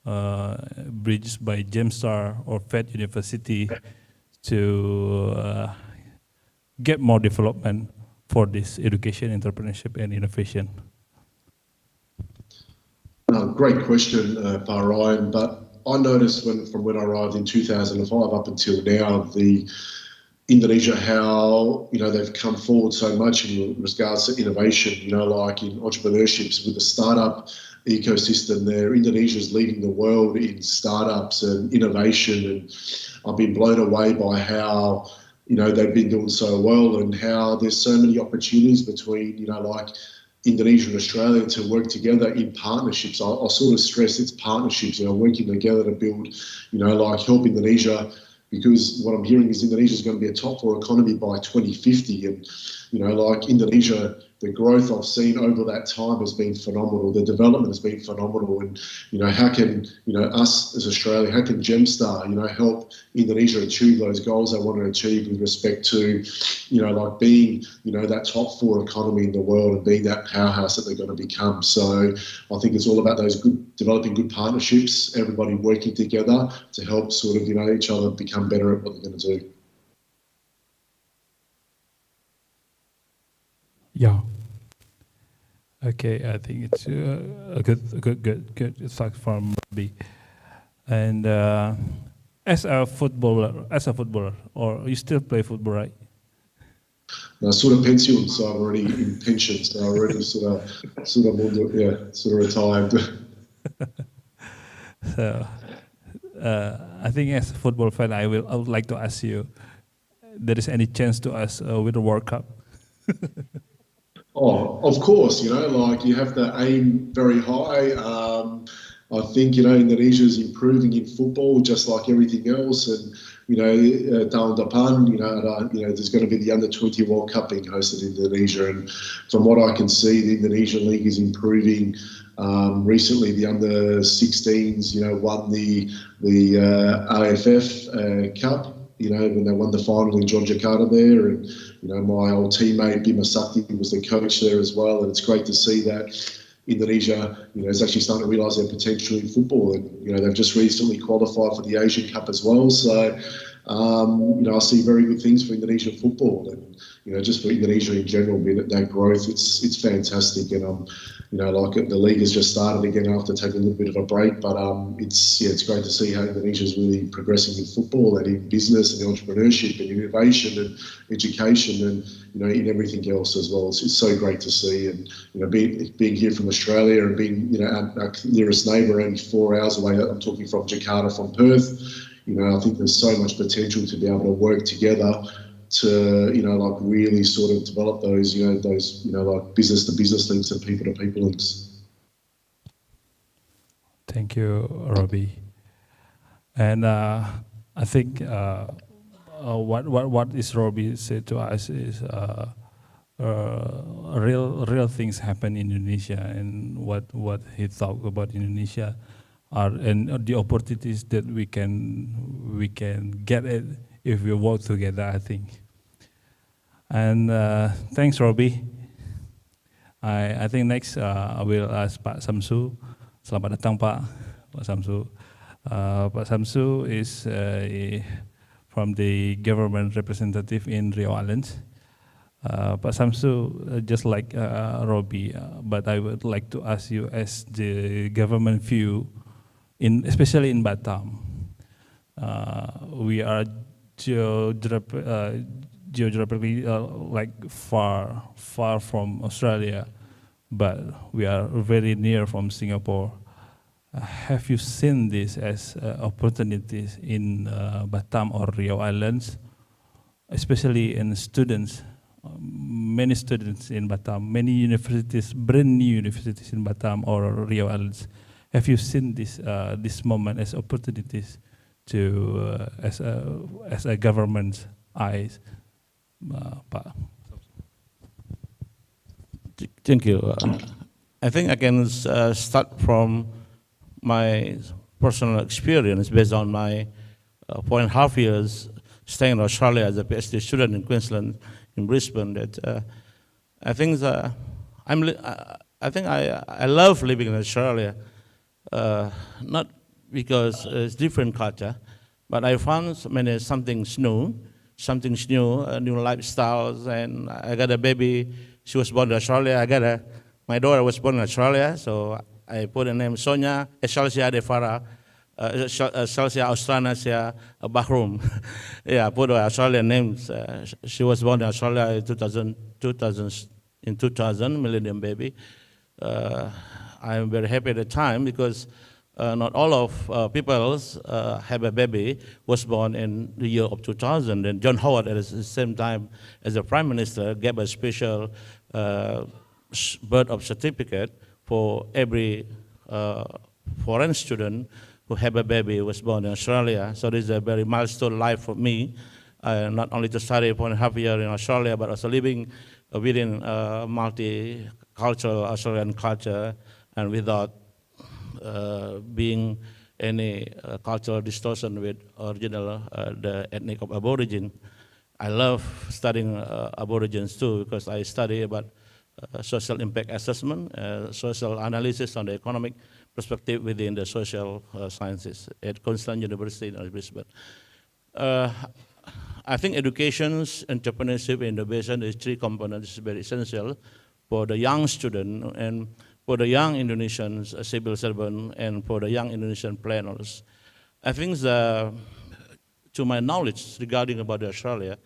bridged by Gemstar or Fed University to get more development for this education, entrepreneurship, and innovation? Great question, Pak Ryan. But I noticed from when I arrived in 2005 up until now, Indonesia, how they've come forward so much in regards to innovation. Like in entrepreneurships with the startup ecosystem there, Indonesia is leading the world in startups and innovation, and I've been blown away by how they've been doing so well, and how there's so many opportunities between like Indonesia and Australia to work together in partnerships. I sort of stress it's partnerships, working together to build, like help Indonesia, because what I'm hearing is Indonesia is going to be a top 4 economy by 2050, and like Indonesia the growth I've seen over that time has been phenomenal. The development has been phenomenal. And, how can, us as Australia, how can Gemstar, help Indonesia achieve those goals they want to achieve with respect to, like being, that top 4 economy in the world and being that powerhouse that they're going to become. So I think it's all about those developing good partnerships, everybody working together to help sort of, each other become better at what they're going to do. Yeah. Okay, I think it's a good start from Robbie. And as a footballer, or you still play football, right? No, sort of pension, so I'm already in pension, so I already sort of retired. So I think as a football fan, I would like to ask you, there is any chance to us with the World Cup? Oh, of course, like you have to aim very high. I think, Indonesia is improving in football just like everything else. And, tahun depan, there's going to be the Under-20 World Cup being hosted in Indonesia. And from what I can see, the Indonesian League is improving. Recently, the Under-16s, won the AFF Cup, when they won the final in Yogyakarta there. And, my old teammate, Bima Sakti, was the coach there as well. And it's great to see that Indonesia, is actually starting to realise their potential in football. And, they've just recently qualified for the Asian Cup as well. So, I see very good things for Indonesian football. And, just for Indonesia in general, that growth, it's fantastic. And, like the league has just started again after taking a little bit of a break. But it's great to see how Indonesia is really progressing in football and in business and entrepreneurship and innovation and education and, in everything else as well. It's so great to see. And, being here from Australia and being, our nearest neighbour only 4 hours away, I'm talking from Jakarta, from Perth, I think there's so much potential to be able to work together to, like really sort of develop those, like business to business links and people to people links. Thank you, Robbie. And I think what is Robbie said to us is real things happen in Indonesia, and what he thought about Indonesia are and the opportunities that we can get it if we work together, I think. And thanks, Robbie. I think next I will ask Pak Samsu. Selamat datang, Pak Samsu. Pak Samsu is from the government representative in Rio Islands. Pak Samsu, just like Robbie, but I would like to ask you as the government view, especially in Batam. We are geographically like far from Australia, but we are very near from Singapore. Have you seen this as opportunities in Batam or Rio Islands, especially in students? Many students in Batam, many universities, brand new universities in Batam or Rio Islands. Have you seen this moment as opportunities to as a government's eyes? Thank you. I think I can start from my personal experience based on my 4.5 years staying in Australia as a PhD student in Queensland, in Brisbane. That I think I love living in Australia, not because it's different culture, but I found something new, new lifestyles, and I got a baby. She was born in Australia. My daughter was born in Australia, so I put the name Sonia Excelsia de Farah, Excelsia Austranasia Bahrum. Yeah, I put her Australian names. She was born in Australia in 2000, Millennium Baby. I'm very happy at the time because not all of people have a baby was born in the year of 2000. And John Howard, at the same time as the Prime Minister, gave a special birth of certificate for every foreign student who have a baby was born in Australia. So this is a very milestone life for me, not only to study 4.5 years in Australia, but also living within multicultural Australian culture and without being any cultural distortion with original, the ethnic of Aborigine. I love studying Aborigines too, because I study about social impact assessment, social analysis on the economic perspective within the social sciences at Queensland University in Brisbane. I think education, entrepreneurship, innovation is three components very essential for the young student and for the young Indonesian civil servant and for the young Indonesian planners. I think to my knowledge regarding about Australia,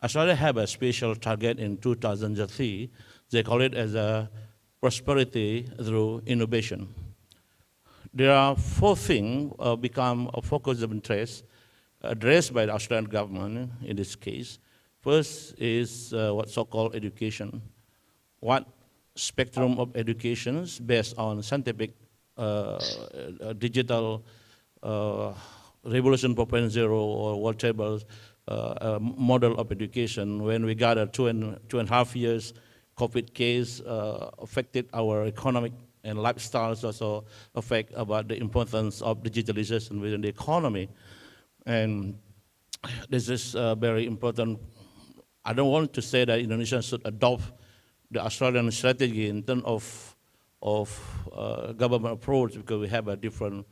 Australia have a special target in 2030. They call it as a prosperity through innovation. There are four things become a focus of interest addressed by the Australian government in this case. First is what's so-called education. What spectrum of educations based on scientific, digital, revolution 4.0 or whatever model of education. When we got a two and a half years COVID case affected our economic and lifestyles, also affect about the importance of digitalization within the economy. And this is very important. I don't want to say that Indonesia should adopt the Australian strategy in terms of government approach, because we have a different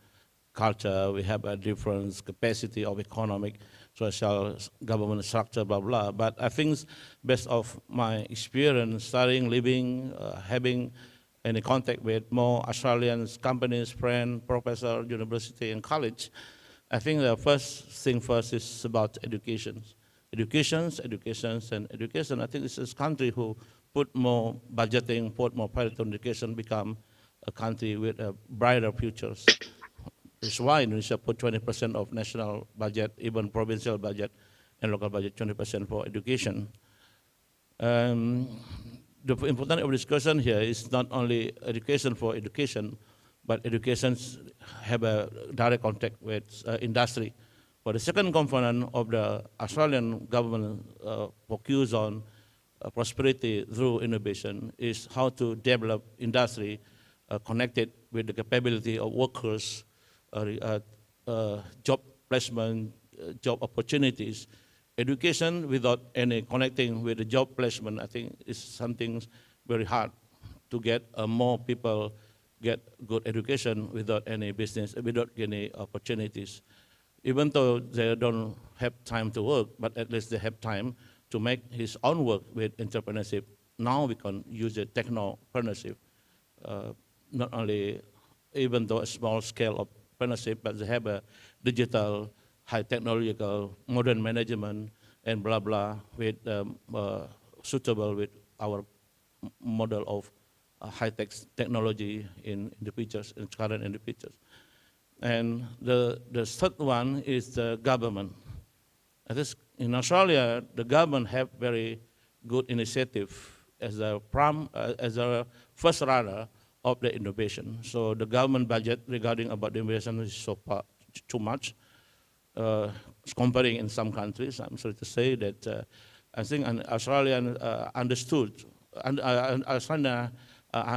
culture, we have a different capacity of economic, social, government structure, blah, blah. But I think based off my experience, studying, living, having any contact with more Australian companies, friends, professors, university, and college, I think the first thing first is about education. Education. I think this is a country who put more budgeting, put more private education, become a country with a brighter futures. That's why Indonesia put 20% of national budget, even provincial budget and local budget, 20% for education. The important of discussion here is not only education for education, but education have a direct contact with industry. For the second component of the Australian government focus on prosperity through innovation is how to develop industry connected with the capability of workers, job placement, job opportunities. Education without any connecting with the job placement, I think is something very hard to get more people get good education without any business, without any opportunities. Even though they don't have time to work, but at least they have time to make his own work with entrepreneurship. Now we can use the technopreneurship, not only even though a small scale of entrepreneurship, but they have a digital, high technological, modern management, and blah, blah, with suitable with our model of high-tech technology in the future, in current and the future. And the third one is the government. In Australia, the government have very good initiative as a first runner of the innovation. So the government budget regarding about the innovation is so far too much. Comparing in some countries, I'm sorry to say that I think an Australian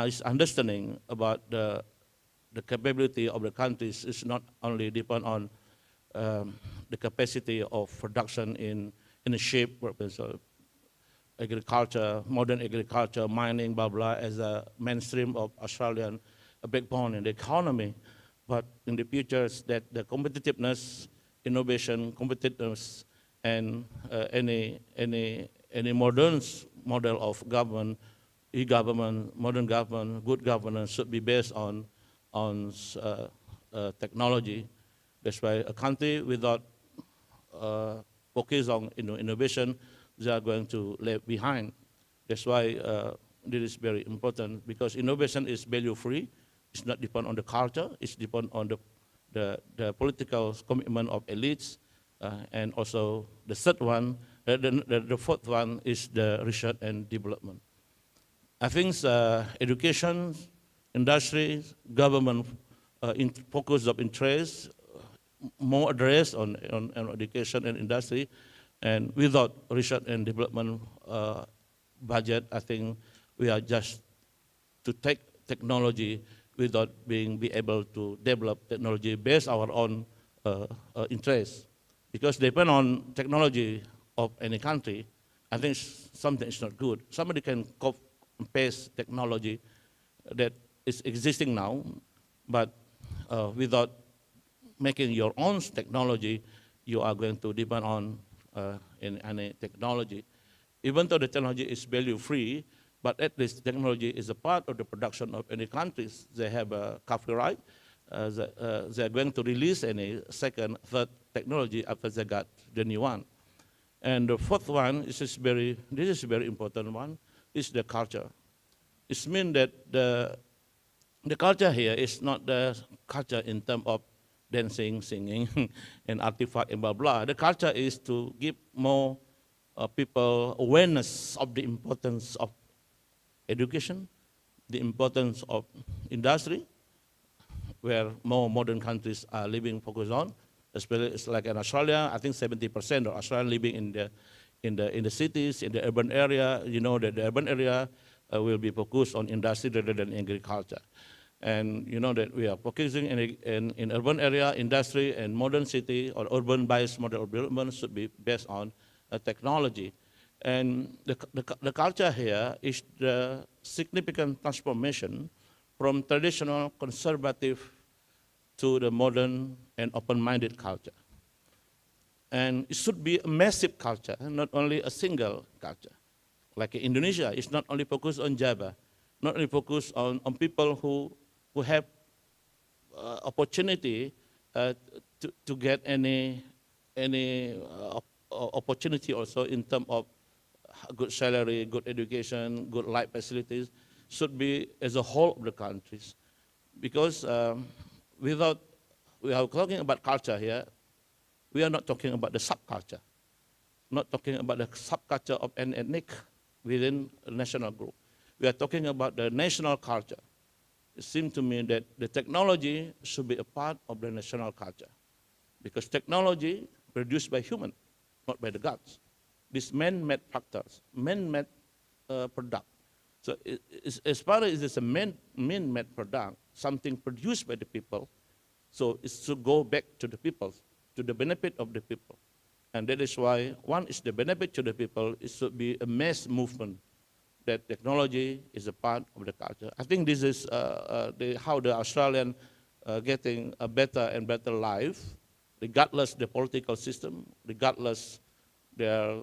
is understanding about the capability of the countries is not only depend on the capacity of production in the shape, for example, agriculture, modern agriculture, mining, blah, blah, as a mainstream of Australian backbone in the economy. But in the future, that the competitiveness, innovation, competitiveness, and any modern model of government, e-government, modern government, good governance should be based on technology. That's why a country without focus on innovation, they are going to leave behind. That's why this is very important, because innovation is value-free. It's not depend on the culture. It's depend on the political commitment of elites, and also the third one, the fourth one is the research and development. I think education, industry, government focus of interest, more address on education and industry, and without research and development budget. I think we are just to take technology without be able to develop technology based our own interests. Because depend on technology of any country, I think something is not good. Somebody can copy and paste technology that is existing now, but without making your own technology, you are going to depend on in any technology. Even though the technology is value-free, but at least technology is a part of the production of any countries. They have a copyright. They are going to release any second, third technology after they got the new one. And the fourth one, this is a very important one, is the culture. It means that the culture here is not the culture in terms of dancing, singing, and artifact, and blah, blah. The culture is to give more people awareness of the importance of education, the importance of industry, where more modern countries are living focused on. Especially it's like in Australia, I think 70% of Australians living in the cities, in the urban area. You know that the urban area will be focused on industry rather than agriculture. And you know that we are focusing in urban area, industry, and modern city, or urban-based model of development should be based on technology. And the culture here is the significant transformation from traditional conservative to the modern and open-minded culture. And it should be a massive culture, not only a single culture. Like in Indonesia, it's not only focused on Java, not only focused on people who have opportunity to get any opportunity also in terms of good salary, good education, good life facilities, should be as a whole of the countries. Because we are talking about culture here, we are not talking about the subculture, not talking about the subculture of an ethnic within a national group. We are talking about the national culture. It seems to me that the technology should be a part of the national culture, because technology produced by human, not by the gods. These man-made factors, man-made product. So as far as it's a man-made product, something produced by the people, so it should go back to the people, to the benefit of the people. And that is why one is the benefit to the people. It should be a mass movement that technology is a part of the culture. I think this is how the Australian getting a better and better life, regardless the political system, regardless their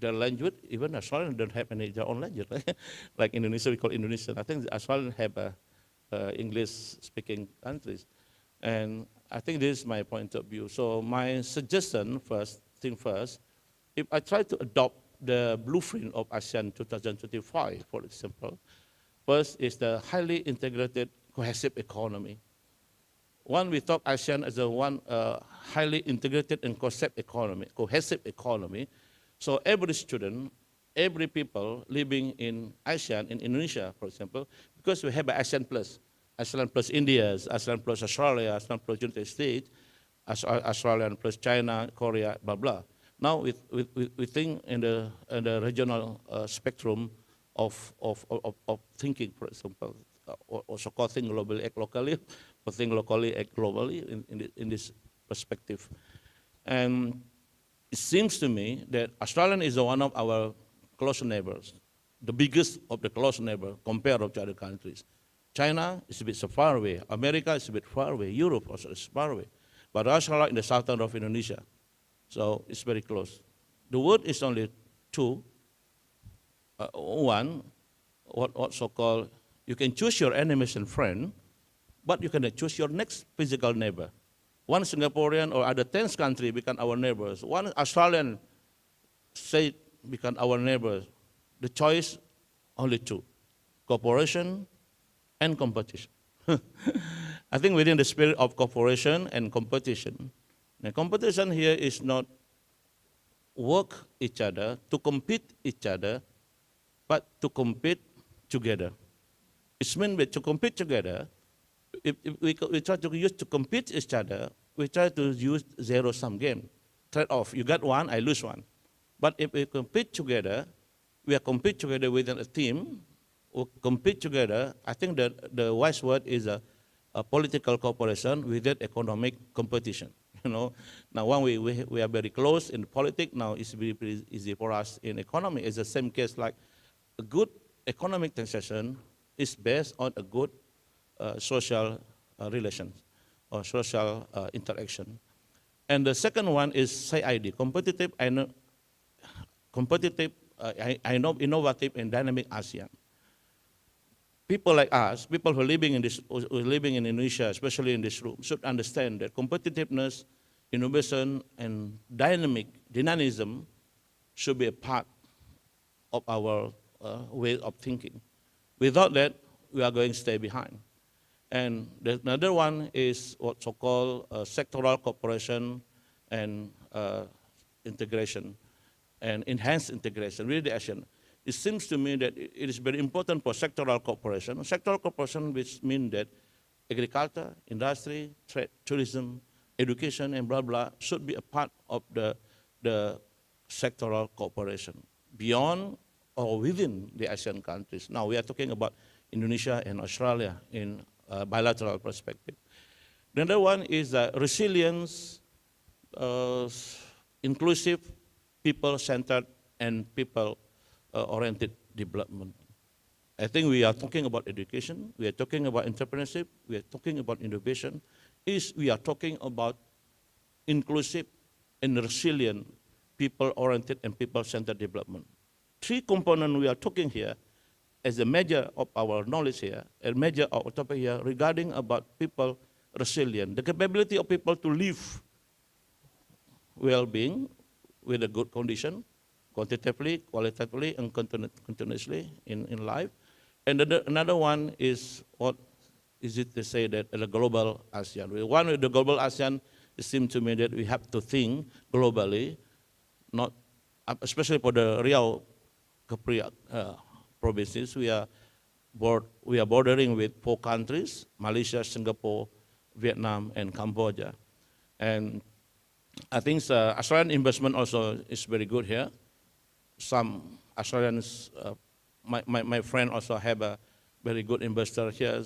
language. Even Australians don't have their own language. Like Indonesia, we call Indonesian. I think the Australians have English-speaking countries. And I think this is my point of view. So my suggestion, first, if I try to adopt the blueprint of ASEAN 2025, for example, first is the highly integrated, cohesive economy. One, we talk ASEAN as a highly integrated and cohesive economy. So every student, every people living in ASEAN, in Indonesia, for example, because we have ASEAN plus India, ASEAN plus Australia, ASEAN plus United States, ASEAN plus China, Korea, blah, blah. Now we think in the regional spectrum of thinking, for example, or so-called think globally, act locally, or think locally, act globally in this perspective. And it seems to me that Australia is one of our close neighbors, the biggest of the close neighbors compared to other countries. China is a bit so far away. America is a bit far away. Europe also is far away. But Australia in the southern of Indonesia. So it's very close. The word is only two. One, what so-called, you can choose your enemies and friend, but you cannot choose your next physical neighbor. One Singaporean or other 10 country become our neighbors. One Australian state become our neighbors. The choice, only two, cooperation and competition. I think within the spirit of cooperation and competition, the competition here is not work each other, to compete each other, but to compete together. It means that to compete together, if we try to use to compete each other, we try to use zero-sum game. Trade off, you got one, I lose one. But if we compete together, we are compete together within a team, we compete together. I think that the wise word is a political cooperation without economic competition. You know, now when we are very close in politics, now it's very easy for us in economy. It's the same case like a good economic transaction is based on a good social relations or social interaction. And the second one is CID, competitive, innovative and dynamic ASEAN. People like us, people who are living in Indonesia, especially in this room, should understand that competitiveness, innovation, and dynamism should be a part of our way of thinking. Without that, we are going to stay behind. And another one is what's so-called sectoral cooperation and integration and enhanced integration with the ASEAN. It seems to me that it is very important for sectoral cooperation. Sectoral cooperation, which means that agriculture, industry, trade, tourism, education, and blah, blah, should be a part of the sectoral cooperation beyond or within the ASEAN countries. Now, we are talking about Indonesia and Australia in a bilateral perspective. The other one is resilience, inclusive, people-centered, and people-oriented development. I think we are talking about education, we are talking about entrepreneurship, we are talking about innovation, we are talking about inclusive and resilient, people-oriented and people-centered development. Three components we are talking here as a measure of our knowledge here, a measure of our topic here regarding about people resilient, the capability of people to live well-being with a good condition, quantitatively, qualitatively, and continuously in life. And another one is what is it to say that the global ASEAN. One with the global ASEAN, it seems to me that we have to think globally, not especially for the Riau Kepri provinces. We are bordering with 4 countries: Malaysia, Singapore, Vietnam, and Cambodia. And I think Australian investment also is very good here. Some Australians, my friend also have a very good investor here,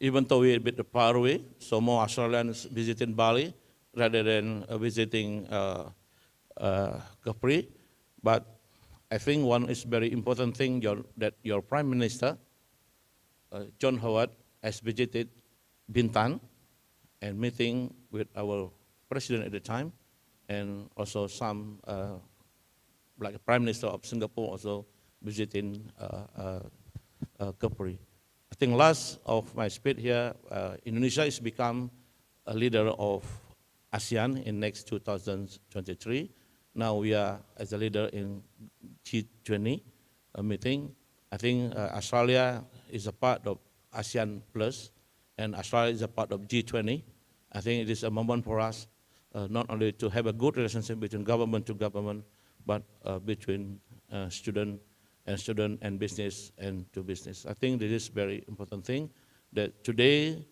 even though we're a bit far away. So more Australians visiting Bali rather than visiting Capri. But I think one is very important thing that your Prime Minister, John Howard, has visited Bintan and meeting with our president at the time, and also some, like the Prime Minister of Singapore also visiting Capri. I think last of my speech here, Indonesia has become a leader of ASEAN in next 2023. Now we are as a leader in G20 meeting. I think Australia is a part of ASEAN Plus, and Australia is a part of G20. I think it is a moment for us not only to have a good relationship between government to government, but between student and business and to business. I think this is very important thing that today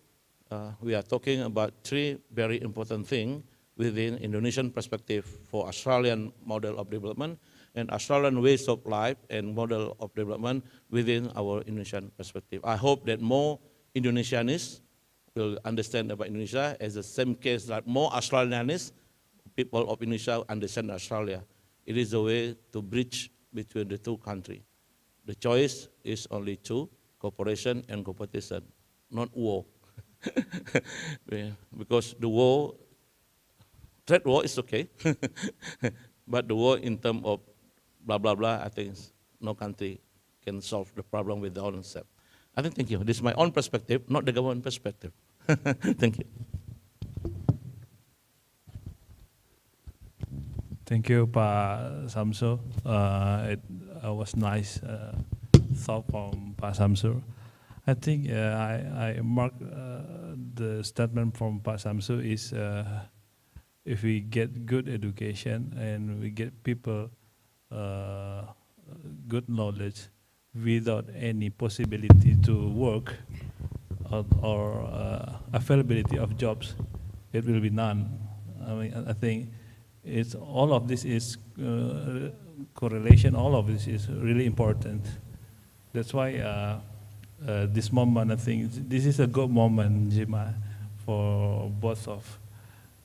we are talking about 3 very important things within Indonesian perspective for Australian model of development and Australian ways of life and model of development within our Indonesian perspective. I hope that more Indonesianists will understand about Indonesia as the same case that more Australianists, people of Indonesia understand Australia. It is a way to bridge between the 2 countries. The choice is only 2, cooperation and competition, not war. Because the war, trade war is okay, but the war in terms of blah, blah, blah, I think no country can solve the problem with their own self. I think, thank you. This is my own perspective, not the government perspective. Thank you. Thank you, Pak Samsul. It was nice thought from Pak Samsul. I think I mark the statement from Pak Samsul is if we get good education and we get people good knowledge without any possibility to work or availability of jobs, it will be none. I mean, I think it's all of this is correlation. All of this is really important. That's why this moment, I think this is a good moment, Jima, for both of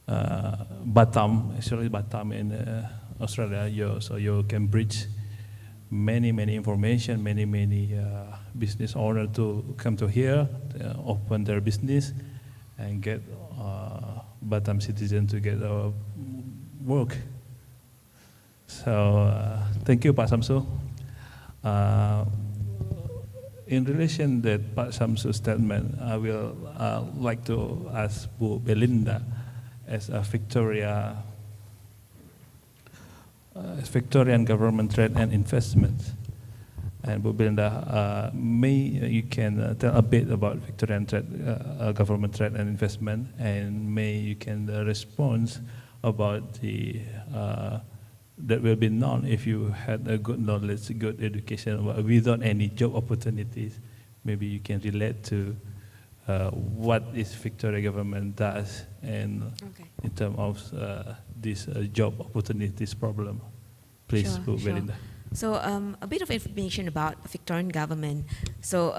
Batam, actually Batam in Australia. So you can bridge many information, many business owner to come to here, open their business, and get Batam citizen to get work. So thank you, Pak Samsu. In relation that Pak Samsu's statement, I will like to ask Bu Belinda as a Victorian government trade and investment. And Bu Belinda, may you can tell a bit about Victorian trade, government trade and investment, and may you can respond about the that will be known if you had a good knowledge, good education, without any job opportunities. Maybe you can relate to what is Victoria government does, and in terms of this job opportunities problem. Please, Sure. Belinda. So a bit of information about Victorian government. So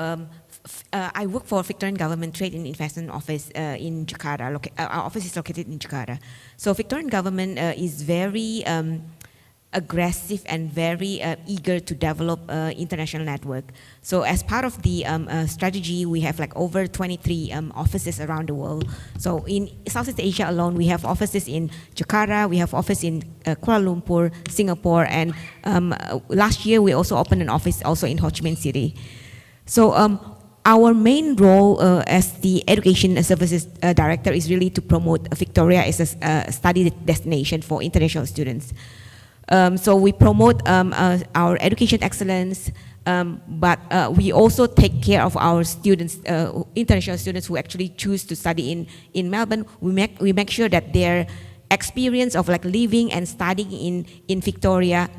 I work for Victorian Government Trade and Investment Office in Jakarta. Our office is located in Jakarta. So Victorian government is very aggressive and very eager to develop international network. So as part of the strategy, we have like over 23 offices around the world. So in Southeast Asia alone, we have offices in Jakarta, we have office in Kuala Lumpur, Singapore, and last year we also opened an office also in Ho Chi Minh City. So our main role as the Education and Services Director is really to promote Victoria as a study destination for international students. So we promote our education excellence, but we also take care of our students, international students who actually choose to study in Melbourne. We make sure that their experience of like living and studying in Victoria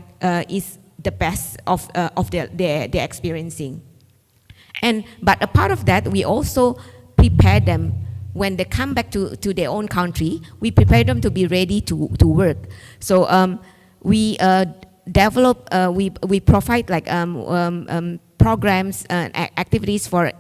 is the best of their experiencing. But a part of that, we also prepare them when they come back to their own country. We prepare them to be ready to work. So we develop, we provide like programs and activities for,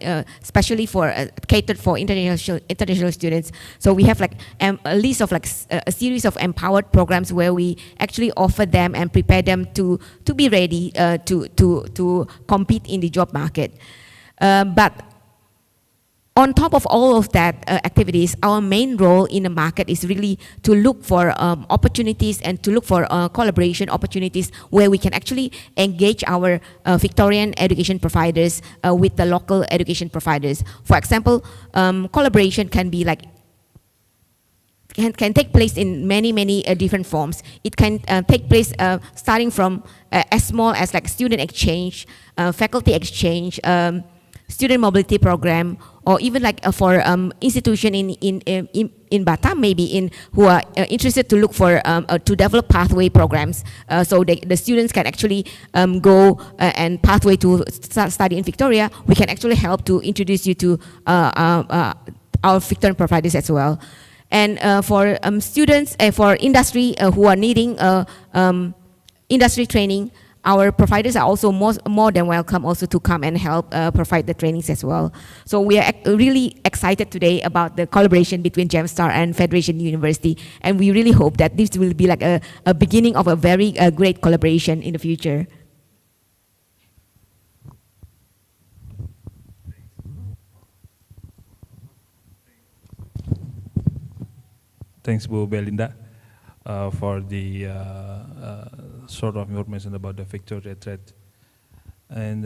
especially for catered for international students. So we have like a list of like a series of empowered programs where we actually offer them and prepare them to be ready to compete in the job market. But on top of all of that activities, our main role in the market is really to look for opportunities and to look for collaboration opportunities where we can actually engage our Victorian education providers with the local education providers. For example, collaboration can be like can take place in many different forms. It can take place starting from as small as like student exchange, faculty exchange, student mobility program, or even like for institution in Batam maybe who are interested to look for to develop pathway programs, so the students can actually go and pathway to study in Victoria. We can actually help to introduce you to our Victorian providers as well. And for students, for industry who are needing industry training, our providers are also more than welcome also to come and help provide the trainings as well. So we are really excited today about the collaboration between Gemstar and Federation University, and we really hope that this will be like a beginning of a very great collaboration in the future. Thanks, Bu Belinda, for the sort of information about the Victoria trade. And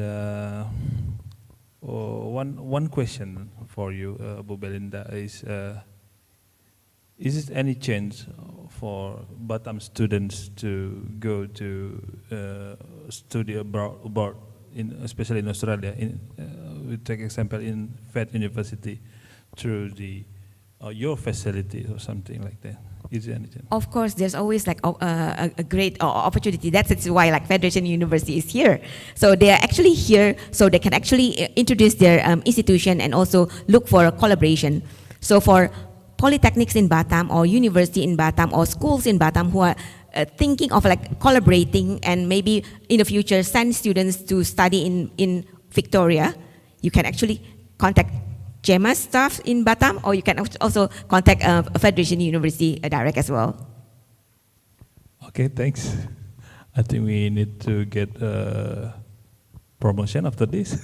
one question for you, Bu Belinda, is it any chance for Batam students to go to study abroad, especially in Australia? We take example in Fed University through your facility or something like that. Is there anything? Of course, there's always like a great opportunity. That's why like Federation University is here. So they are actually here so they can actually introduce their institution and also look for a collaboration. So for polytechnics in Batam or university in Batam or schools in Batam who are thinking of like collaborating and maybe in the future send students to study in Victoria, you can actually contact GEMA's staff in Batam, or you can also contact Federation University direct as well. Okay, thanks. I think we need to get promotion after this.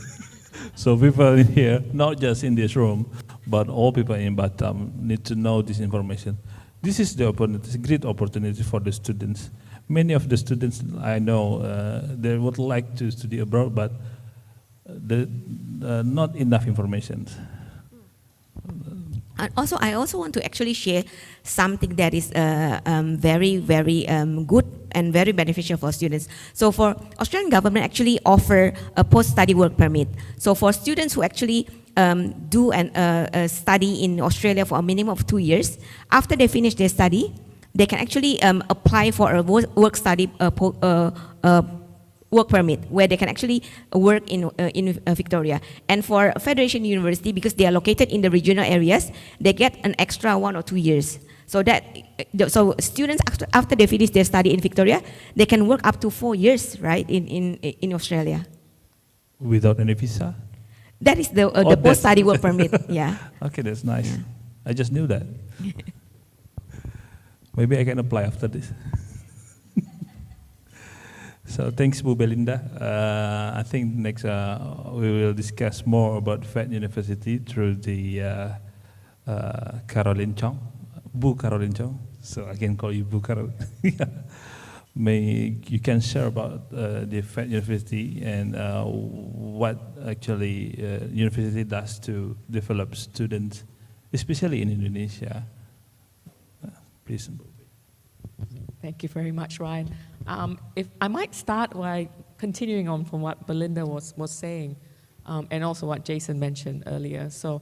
So people in here, not just in this room, but all people in Batam need to know this information. This is the opportunity, great opportunity for the students. Many of the students I know, they would like to study abroad, but not enough information. And also, I also want to actually share something that is very, very good and very beneficial for students. So for Australian government actually offer a post-study work permit. So for students who actually do a study in Australia for a minimum of 2 years, after they finish their study, they can actually apply for a work study work permit where they can actually work in Victoria. And for Federation University, because they are located in the regional areas, they get an extra 1 or 2 years. So that students after they finish their study in Victoria, they can work up to 4 years, right, in Australia. Without any visa? That is the post-study work permit. Yeah. Okay, that's nice. Yeah. I just knew that. Maybe I can apply after this. So thanks, Bu Belinda. I think next we will discuss more about FED University through the Caroline Chong, Bu Caroline Chong. So I can call you Bu Caroline. May you can share about the FED University and what actually university does to develop students, especially in Indonesia. Please. Thank you very much, Ryan. If I might start by continuing on from what Belinda was saying, and also what Jason mentioned earlier. So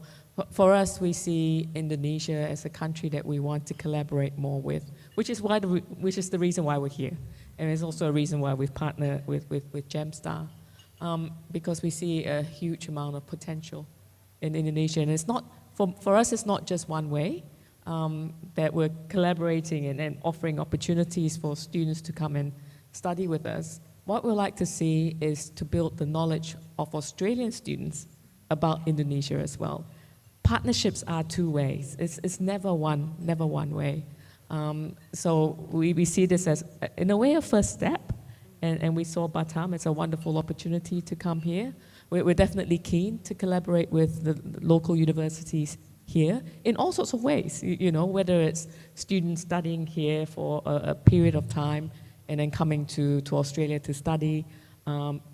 for us, we see Indonesia as a country that we want to collaborate more with, which is the reason why we're here. And it's also a reason why we've partnered with GemStar, because we see a huge amount of potential in Indonesia. And it's not, for us, it's not just one way. That we're collaborating and offering opportunities for students to come and study with us. What we'd like to see is to build the knowledge of Australian students about Indonesia as well. Partnerships are two ways. It's never one way. So we see this as, in a way, a first step. And we saw Batam as a wonderful opportunity to come here. We're definitely keen to collaborate with the local universities here in all sorts of ways, you know, whether it's students studying here for a period of time and then coming to Australia to study.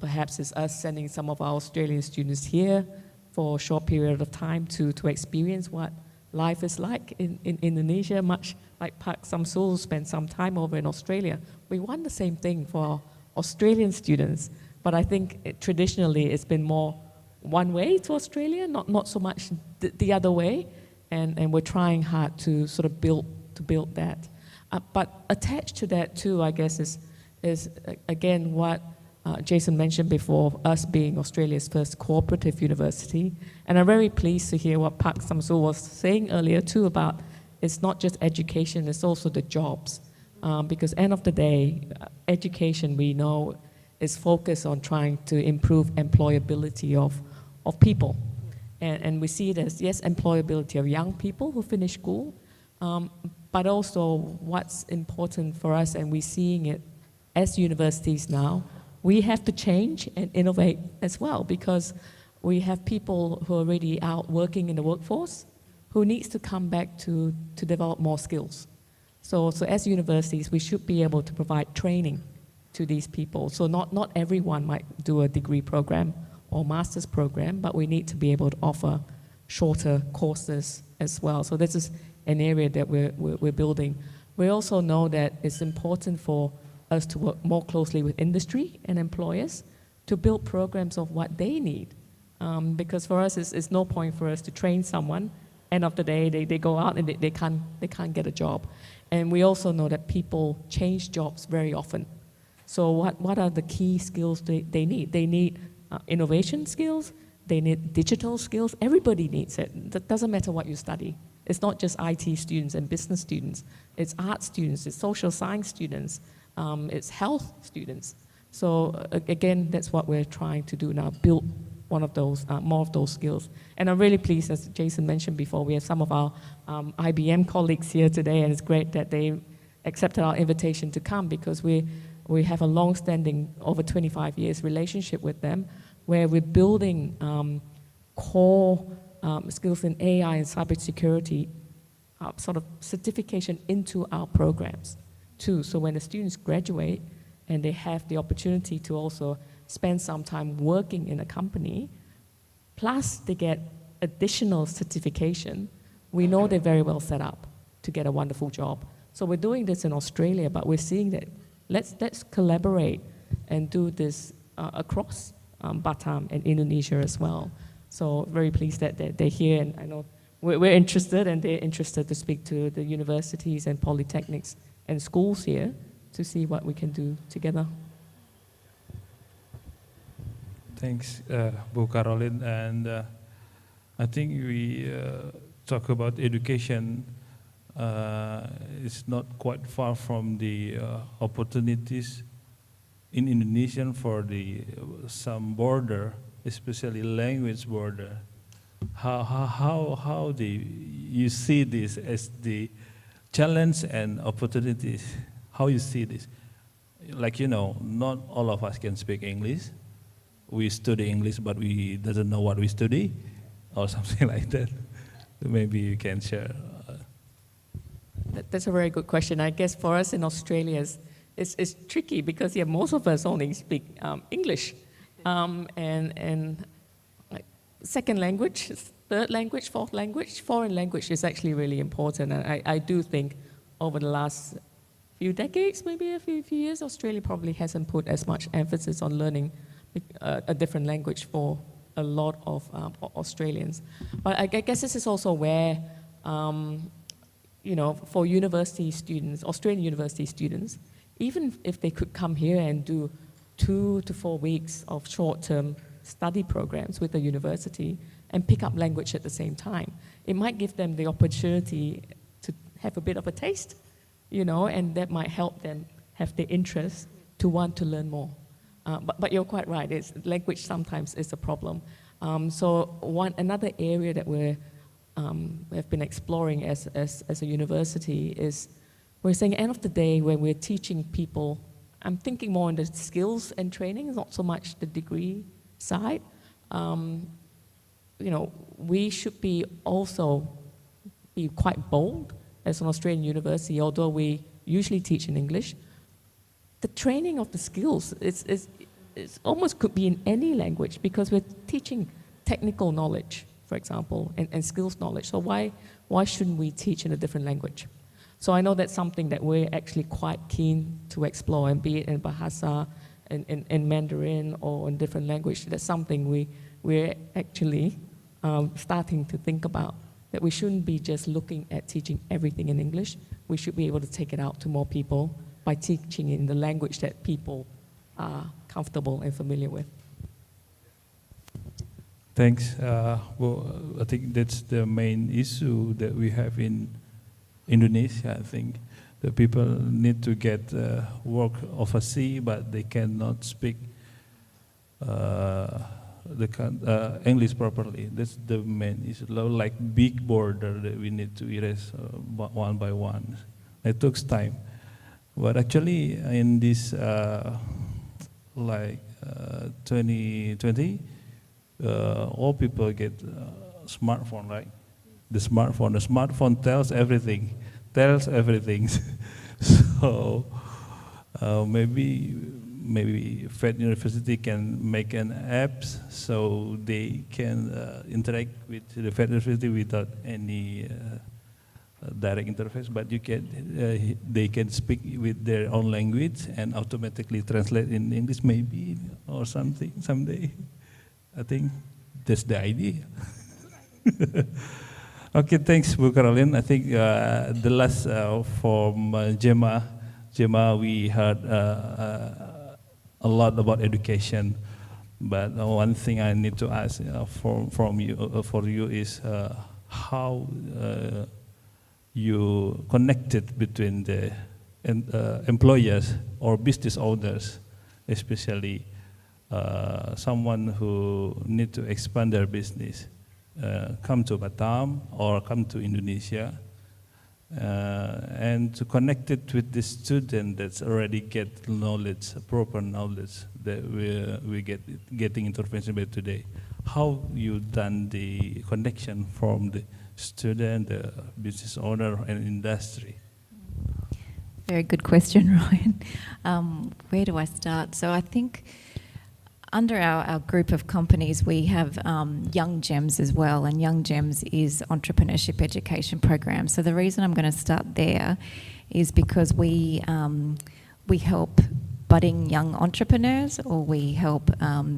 Perhaps it's us sending some of our Australian students here for a short period of time to experience what life is like in Indonesia, much like Pak Samsul spent some time over in Australia. We want the same thing for Australian students, but I think traditionally it's been more one way to Australia, not so much the other way, and we're trying hard to sort of build that. But attached to that too, I guess, is again what Jason mentioned before, us being Australia's first cooperative university, and I'm very pleased to hear what Pak Samsul was saying earlier too about it's not just education, it's also the jobs, because end of the day, education we know is focused on trying to improve employability of people. And we see it as, yes, employability of young people who finish school, but also what's important for us, and we're seeing it as universities now, we have to change and innovate as well, because we have people who are already out working in the workforce who needs to come back to develop more skills. So as universities, we should be able to provide training to these people. So not everyone might do a degree program or master's program, but we need to be able to offer shorter courses as well. So this is an area that we're building. We also know that it's important for us to work more closely with industry and employers to build programs of what they need. Because for us, it's no point for us to train someone, end of the day, they go out and they can't get a job. And we also know that people change jobs very often. So what are the key skills they need? They need innovation skills, they need digital skills. Everybody needs it. That doesn't matter what you study. It's not just IT students and business students. It's art students, it's social science students, it's health students. So again, that's what we're trying to do now, build one of those, more of those skills. And I'm really pleased, as Jason mentioned before, we have some of our IBM colleagues here today, and it's great that they accepted our invitation to come, because we have a long-standing, over 25 years relationship with them, where we're building core skills in AI and cybersecurity, sort of certification into our programs too. So when the students graduate and they have the opportunity to also spend some time working in a company, plus they get additional certification, we know they're very well set up to get a wonderful job. So we're doing this in Australia, but we're seeing that let's collaborate and do this across Batam and Indonesia as well. So very pleased that they're here, and I know we're interested, and they're interested to speak to the universities and polytechnics and schools here to see what we can do together. Thanks, Bu Caroline. And I think we talk about education. It's not quite far from the opportunities in Indonesian for the some border, especially language border. How do you see this as the challenge and opportunities? How you see this? Like, you know, not all of us can speak English. We study English, but we doesn't know what we study, or something like that. Maybe you can share. That's a very good question. I guess for us in Australia, it's tricky because most of us only speak English, and like second language, third language, fourth language, foreign language is actually really important. And I do think over the last few decades, maybe a few years, Australia probably hasn't put as much emphasis on learning a different language for a lot of Australians. But I guess this is also where, you know, for university students, Australian university students, even if they could come here and do 2 to 4 weeks of short-term study programs with the university and pick up language at the same time, it might give them the opportunity to have a bit of a taste, you know, and that might help them have the interest to want to learn more. But you're quite right, language sometimes is a problem. So another area that we have been exploring as a university is, we're saying at the end of the day, when we're teaching people, I'm thinking more on the skills and training, not so much the degree side. You know, we should be also be quite bold as an Australian university, although we usually teach in English. The training of the skills is almost could be in any language, because we're teaching technical knowledge, for example, and skills knowledge. So why shouldn't we teach in a different language? So I know that's something that we're actually quite keen to explore, and be it in Bahasa, in Mandarin, or in different language. That's something we're actually starting to think about, that we shouldn't be just looking at teaching everything in English. We should be able to take it out to more people by teaching in the language that people are comfortable and familiar with. Thanks. Well, I think that's the main issue that we have in Indonesia. I think the people need to get work overseas, but they cannot speak English properly. That's the main issue. Like big border that we need to erase one by one. It takes time, but actually in this 2020, all people get smartphone, right? The smartphone tells everything. So maybe Fed University can make an app so they can interact with the Fed University without any direct interface, but they can speak with their own language and automatically translate in English, maybe, or something someday. I think that's the idea. Okay, thanks, Bu Caroline. I think the last from Gemma, we heard a lot about education, but one thing I need to ask for you is how you connected between the employers or business owners, especially someone who need to expand their business, come to Batam or come to Indonesia, and to connect it with the student that's already get knowledge, proper knowledge that we getting information about today. How you done the connection from the student, the business owner, and industry? Very good question, Ryan. Where do I start? So I think under our group of companies, we have Young Gems as well, and Young Gems is entrepreneurship education program. So the reason I'm going to start there is because we help budding young entrepreneurs, or we help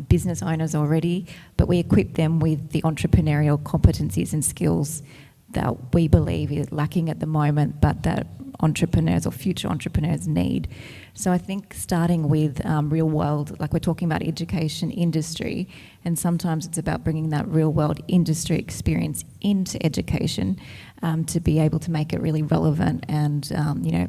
business owners already, but we equip them with the entrepreneurial competencies and skills that we believe is lacking at the moment, but that entrepreneurs or future entrepreneurs need. So I think starting with real world, like we're talking about education industry, and sometimes it's about bringing that real world industry experience into education to be able to make it really relevant and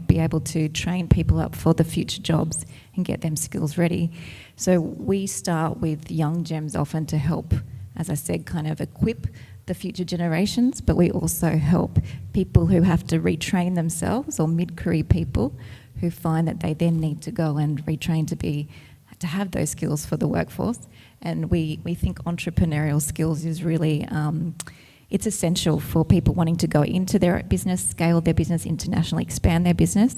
be able to train people up for the future jobs and get them skills ready. So we start with Young Gems often to help, as I said, kind of equip the future generations, but we also help people who have to retrain themselves, or mid-career people who find that they then need to go and retrain to have those skills for the workforce. And we think entrepreneurial skills is really it's essential for people wanting to go into their business, scale their business internationally, expand their business.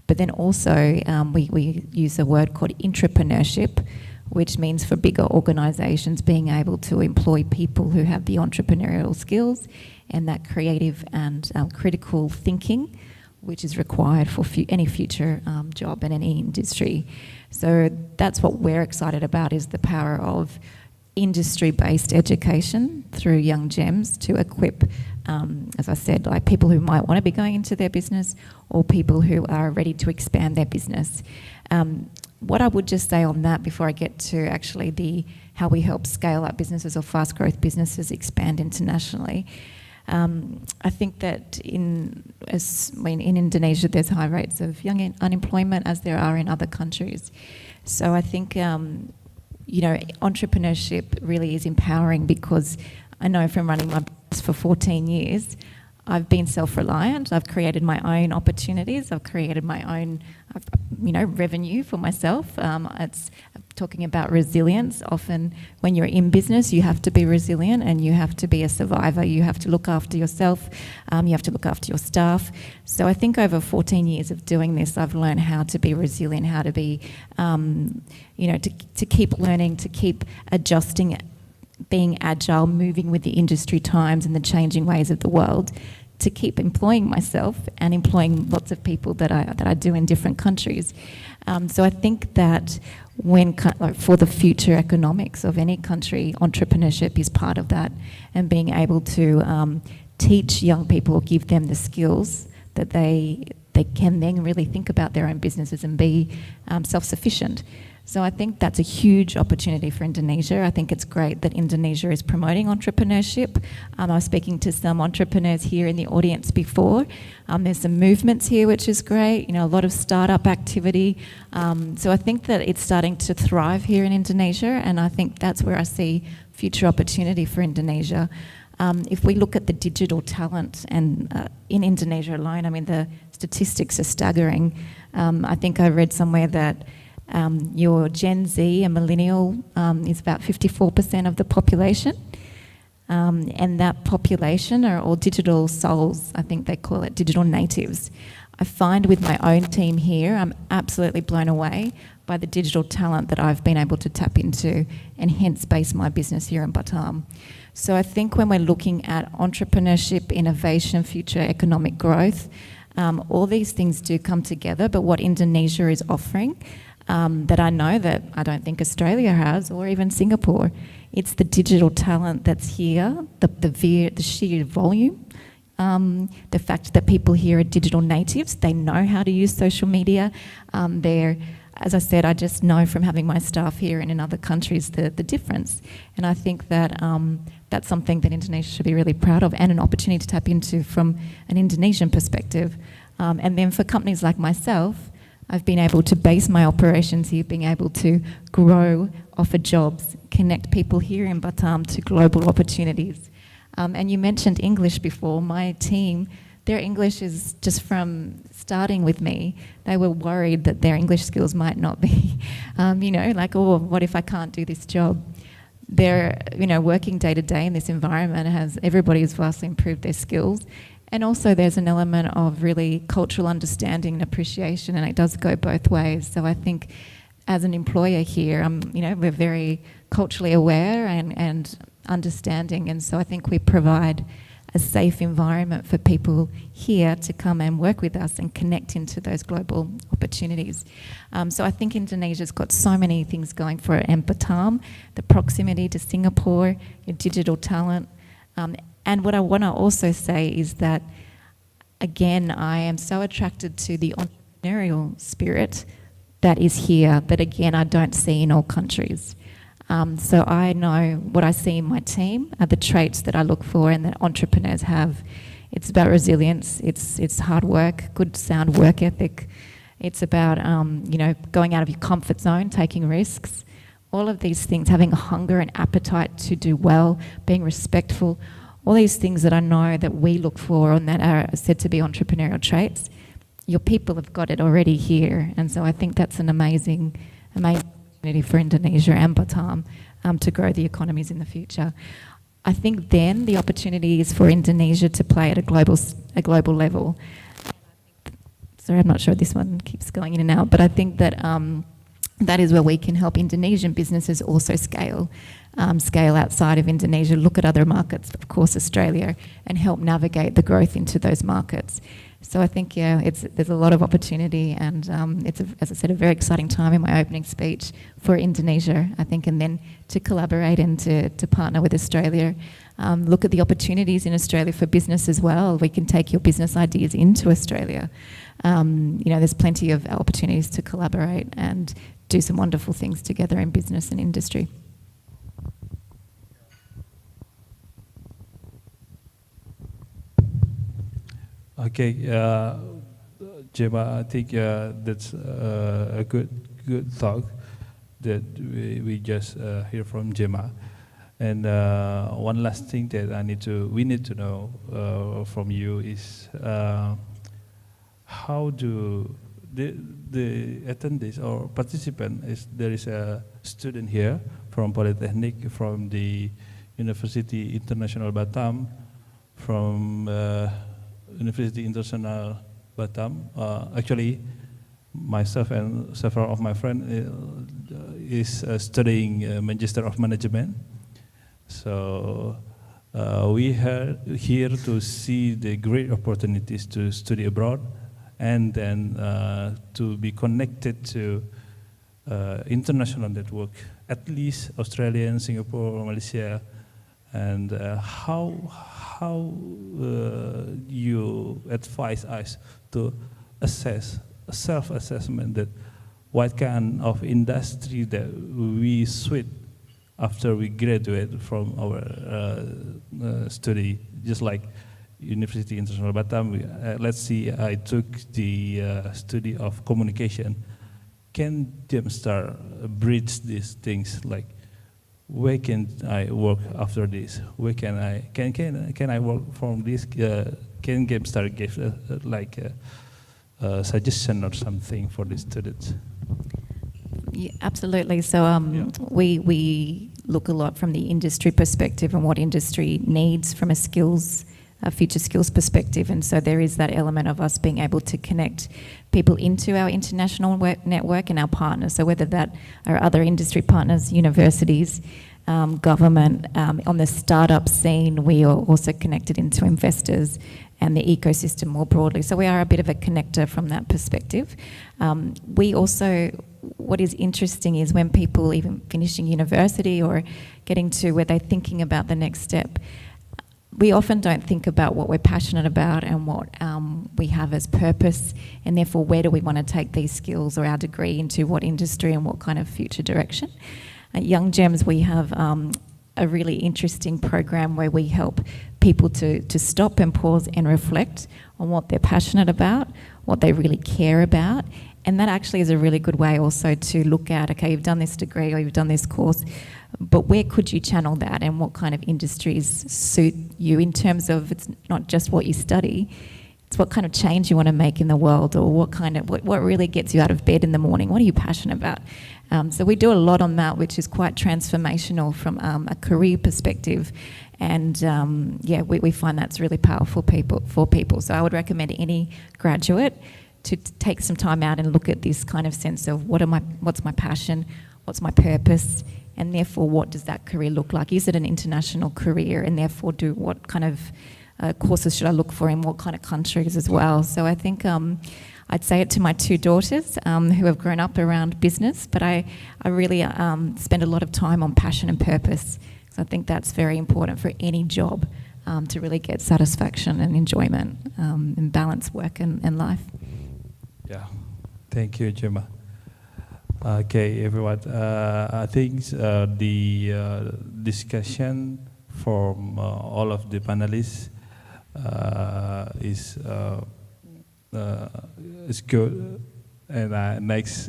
But then also we use a word called entrepreneurship, which means for bigger organisations being able to employ people who have the entrepreneurial skills and that creative and critical thinking, which is required for any future job in any industry. So that's what we're excited about, is the power of industry-based education through Young Gems to equip, as I said, like people who might want to be going into their business or people who are ready to expand their business. What I would just say on that before I get to actually how we help scale up businesses or fast growth businesses expand internationally, I think that in Indonesia there's high rates of young unemployment, as there are in other countries. So I think entrepreneurship really is empowering, because I know from running my business for 14 years, I've been self-reliant. I've created my own opportunities. I've created my own, revenue for myself. It's talking about resilience. Often when you're in business, you have to be resilient and you have to be a survivor. You have to look after yourself. You have to look after your staff. So I think over 14 years of doing this, I've learned how to be resilient, how to be, to keep learning, to keep adjusting, being agile, moving with the industry times and the changing ways of the world, to keep employing myself and employing lots of people that I do in different countries. So I think that for the future economics of any country, entrepreneurship is part of that, and being able to teach young people, or give them the skills that they can then really think about their own businesses and be self-sufficient. So I think that's a huge opportunity for Indonesia. I think it's great that Indonesia is promoting entrepreneurship. I was speaking to some entrepreneurs here in the audience before. There's some movements here, which is great, a lot of startup activity. So I think that it's starting to thrive here in Indonesia, and I think that's where I see future opportunity for Indonesia. If we look at the digital talent, and in Indonesia alone, the statistics are staggering. I think I read somewhere that your Gen Z, a millennial, is about 54% of the population. And that population are all digital souls. I think they call it digital natives. I find with my own team here, I'm absolutely blown away by the digital talent that I've been able to tap into, and hence base my business here in Batam. So I think when we're looking at entrepreneurship, innovation, future economic growth, all these things do come together. But what Indonesia is offering, that I know that I don't think Australia has, or even Singapore, it's the digital talent that's here, the sheer volume, the fact that people here are digital natives, they know how to use social media, they're as I said, I just know from having my staff here and in other countries the difference. And I think that that's something that Indonesia should be really proud of, and an opportunity to tap into from an Indonesian perspective. And then for companies like myself, I've been able to base my operations here, being able to grow, offer jobs, connect people here in Batam to global opportunities. And you mentioned English before. My team, their English is just from starting with me, they were worried that their English skills might not be, like, oh, what if I can't do this job? They're, working day to day in this environment everybody has vastly improved their skills. And also there's an element of really cultural understanding and appreciation, and it does go both ways. So I think as an employer here, we're very culturally aware and understanding, and so I think we provide a safe environment for people here to come and work with us and connect into those global opportunities. So I think Indonesia's got so many things going for it, and Batam, the proximity to Singapore, your digital talent. And what I want to also say is that, again, I am so attracted to the entrepreneurial spirit that is here that, again, I don't see in all countries. So I know what I see in my team are the traits that I look for and that entrepreneurs have. It's about resilience, it's hard work, good sound work ethic. It's about, going out of your comfort zone, taking risks. All of these things, having a hunger and appetite to do well, being respectful, all these things that I know that we look for and that are said to be entrepreneurial traits, your people have got it already here. And so I think that's an amazing opportunity for Indonesia and Batam to grow the economies in the future. I think then the opportunity is for Indonesia to play at a global level. Sorry, I'm not sure this one keeps going in and out, but I think that that is where we can help Indonesian businesses also scale outside of Indonesia, look at other markets, of course Australia, and help navigate the growth into those markets. So I think, there's a lot of opportunity, and it's, as I said, a very exciting time in my opening speech for Indonesia, I think, and then to collaborate and to partner with Australia. Look at the opportunities in Australia for business as well. We can take your business ideas into Australia. There's plenty of opportunities to collaborate and do some wonderful things together in business and industry. Okay, Gemma, I think that's a good talk that we just hear from Gemma. And one last thing that we need to know from you is how do the attendees or participant there is a student here from Polytechnic, from the University International Batam, from University International Batam. Actually, myself and several of my friends is studying Magister of Management. So we are here to see the great opportunities to study abroad, and then to be connected to international network, at least Australia, Singapore, Malaysia, and how you advise us to assess, self-assessment, that what kind of industry that we suit after we graduate from our study, just like University International Batam. Let's see, I took the study of communication. Can Gemstar bridge these things, like where can I work after this? Where can I work from this? Can Gemstar give like a suggestion or something for the students? Yeah, absolutely. So we look a lot from the industry perspective and what industry needs from a future skills perspective, and so there is that element of us being able to connect people into our international network and our partners. So whether that are other industry partners, universities, government, on the startup scene, we are also connected into investors and the ecosystem more broadly. So we are a bit of a connector from that perspective. We also, what is interesting is when people even finishing university or getting to where they're thinking about the next step, we often don't think about what we're passionate about and what we have as purpose, and therefore where do we want to take these skills or our degree into what industry and what kind of future direction. At Young Gems, we have a really interesting program where we help people to stop and pause and reflect on what they're passionate about, what they really care about. And that actually is a really good way also to look at, okay, you've done this degree or you've done this course, but where could you channel that and what kind of industries suit you in terms of, it's not just what you study, it's what kind of change you want to make in the world, or what really gets you out of bed in the morning, what are you passionate about? So we do a lot on that, which is quite transformational from a career perspective. And yeah, we find that's really powerful for people. So I would recommend any graduate to take some time out and look at this kind of sense of what's my passion, what's my purpose, and therefore what does that career look like? Is it an international career? And therefore what kind of courses should I look for in what kind of countries as well? So I think I'd say it to my two daughters who have grown up around business, but I really spend a lot of time on passion and purpose. So I think that's very important for any job to really get satisfaction and enjoyment and balance work and life. Yeah, thank you, Gemma. Okay, everyone. I think the discussion from all of the panelists is good. And next,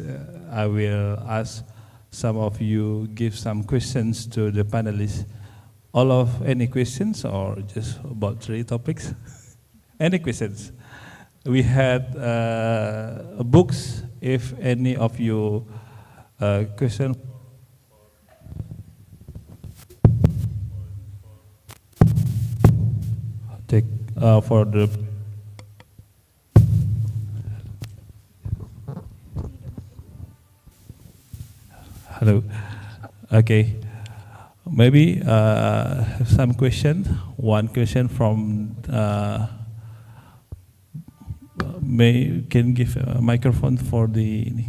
I will ask some of you give some questions to the panelists. Any questions or just about 3 topics? Any questions? We had books. If any of you question. Take for the. Hello. Okay. Maybe have some question. One question from. Can give a microphone for the.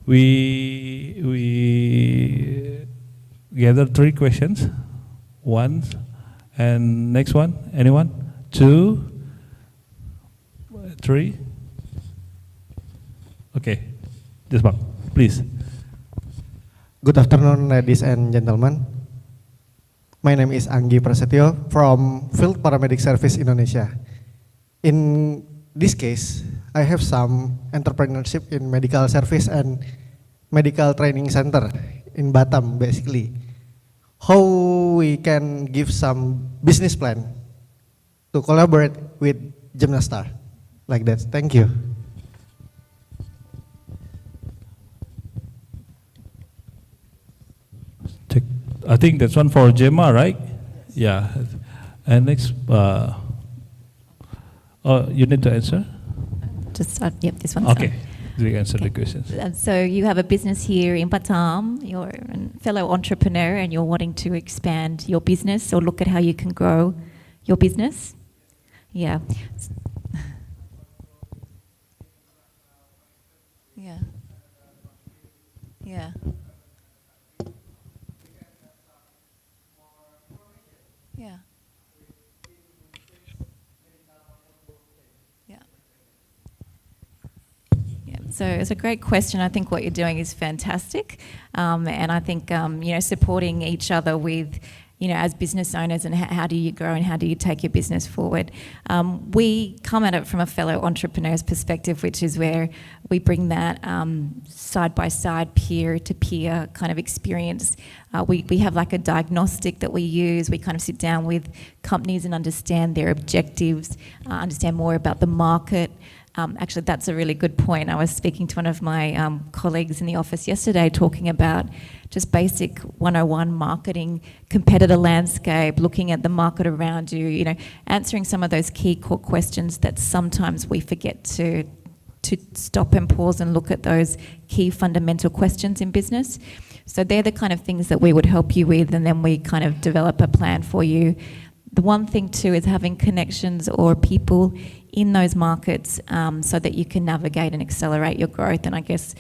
We gather 3 questions. 1, and next one. Anyone? 2, 3. Okay, this one, please. Good afternoon, ladies and gentlemen. My name is Anggi Prasetyo from Field Paramedic Service Indonesia. In this case, I have some entrepreneurship in medical service and medical training center in Batam, basically. How we can give some business plan to collaborate with Gymnastar, like that. Thank you. I think that's one for Gemma, right? Yeah. And next, you need to answer? Yep, this one's okay. done. We answer the questions. So you have a business here in Batam, you're a fellow entrepreneur and you're wanting to expand your business or look at how you can grow your business? Yeah. Yeah. Yeah. Yeah. So it's a great question. I think what you're doing is fantastic, and I think supporting each other with, as business owners, and how do you grow and how do you take your business forward. We come at it from a fellow entrepreneur's perspective, which is where we bring that side by side, peer to peer kind of experience. We have like a diagnostic that we use. We kind of sit down with companies and understand their objectives, understand more about the market. Actually, that's a really good point. I was speaking to one of my colleagues in the office yesterday talking about just basic 101 marketing, competitor landscape, looking at the market around you, answering some of those key core questions that sometimes we forget to stop and pause and look at those key fundamental questions in business. So they're the kind of things that we would help you with, and then we kind of develop a plan for you. The one thing too is having connections or people in those markets so that you can navigate and accelerate your growth. And I guess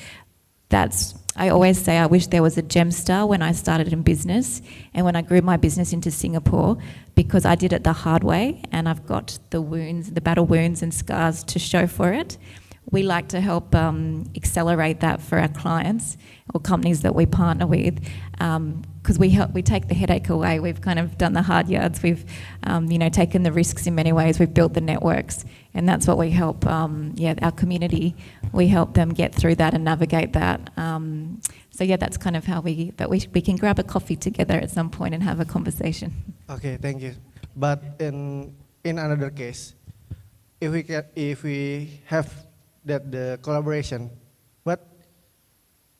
that's I always say I wish there was a Gemstar when I started in business and when I grew my business into Singapore, because I did it the hard way and I've got the wounds, the battle wounds and scars to show for it. We like to help accelerate that for our clients or companies that we partner with, because we take the headache away. We've kind of done the hard yards. We've taken the risks in many ways. We've built the networks, and that's what we help. Our community, we help them get through that and navigate that. That's kind of how we can grab a coffee together at some point and have a conversation. Okay, thank you. But in another case, if we have that the collaboration, but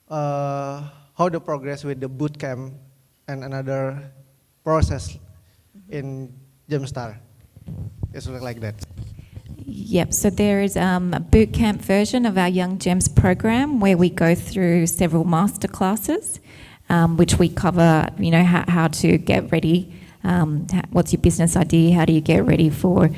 how the progress with the boot camp and another process in Gemstar is like that. Yep, so there is a boot camp version of our Young Gems program where we go through several master classes, which we cover, how to get ready, what's your business idea, how do you get ready for,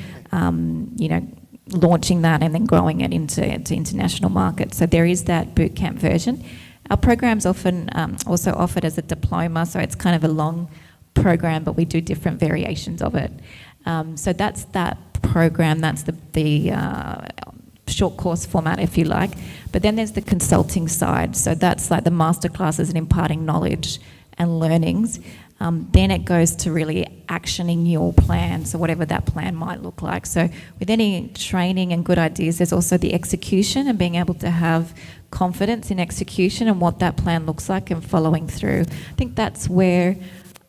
launching that and then growing it into international markets. So there is that boot camp version. Our program's often also offered as a diploma, so it's kind of a long program, but we do different variations of it. So that's that program, that's the short course format, if you like. But then there's the consulting side, so that's like the master classes and imparting knowledge and learnings. Then it goes to really actioning your plan, so whatever that plan might look like. So with any training and good ideas, there's also the execution and being able to have confidence in execution and what that plan looks like and following through. I think that's where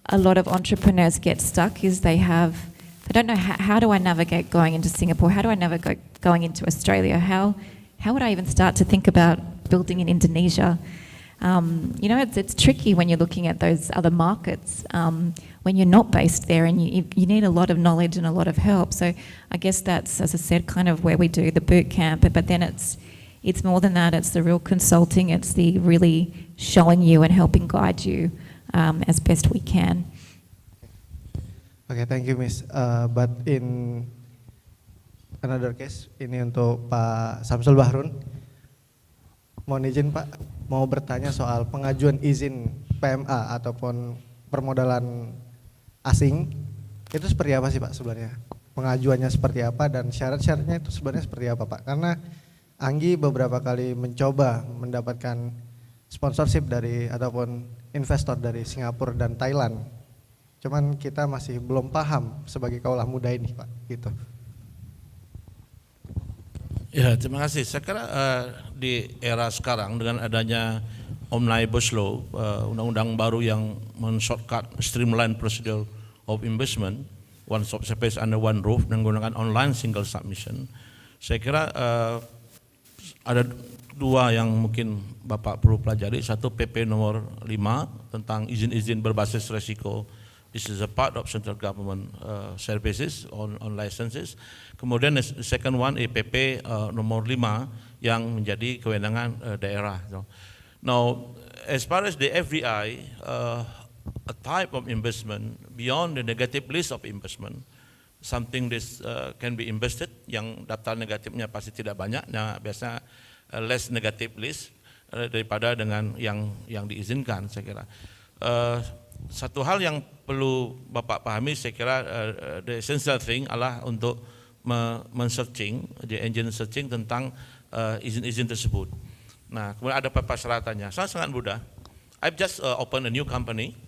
a lot of entrepreneurs get stuck, is they don't know how do I navigate going into Singapore? How do I navigate going into Australia? How would I even start to think about building in Indonesia? It's tricky when you're looking at those other markets, when you're not based there, and you need a lot of knowledge and a lot of help. So I guess that's, as I said, kind of where we do the boot camp, but then it's more than that. It's the real consulting. It's the really showing you and helping guide you as best we can. Okay, thank you, Miss. But in another case, ini untuk Pak Samsul Bahrun. Mohon izin Pak, mau bertanya soal pengajuan izin PMA ataupun permodalan asing, itu seperti apa sih Pak sebenarnya? Pengajuannya seperti apa dan syarat-syaratnya itu sebenarnya seperti apa Pak? Karena Anggi beberapa kali mencoba mendapatkan sponsorship dari ataupun investor dari Singapura dan Thailand. Cuman kita masih belum paham sebagai kaulah muda ini Pak, gitu. Ya, terima kasih. Saya kira di era sekarang dengan adanya Omnibus Law, undang-undang baru yang men-shortcut streamline procedure of investment, one stop service under one roof, dan menggunakan online single submission. Saya kira ada dua yang mungkin Bapak perlu pelajari. Satu, PP nomor 5 tentang izin-izin berbasis resiko. This is a part of central government services on licenses. Kemudian the second one, PP nomor 5 yang menjadi kewenangan daerah. Now, as far as the FDI, a type of investment beyond the negative list of investment, something this can be invested, yang daftar negatifnya pasti tidak banyak, nah biasa less negative list daripada dengan yang diizinkan, saya kira. Satu hal yang perlu Bapak pahami, saya kira the essential thing adalah untuk men-searching, the engine searching tentang izin-izin tersebut. Nah, kemudian ada persyaratannya, sangat mudah. I've just opened a new company,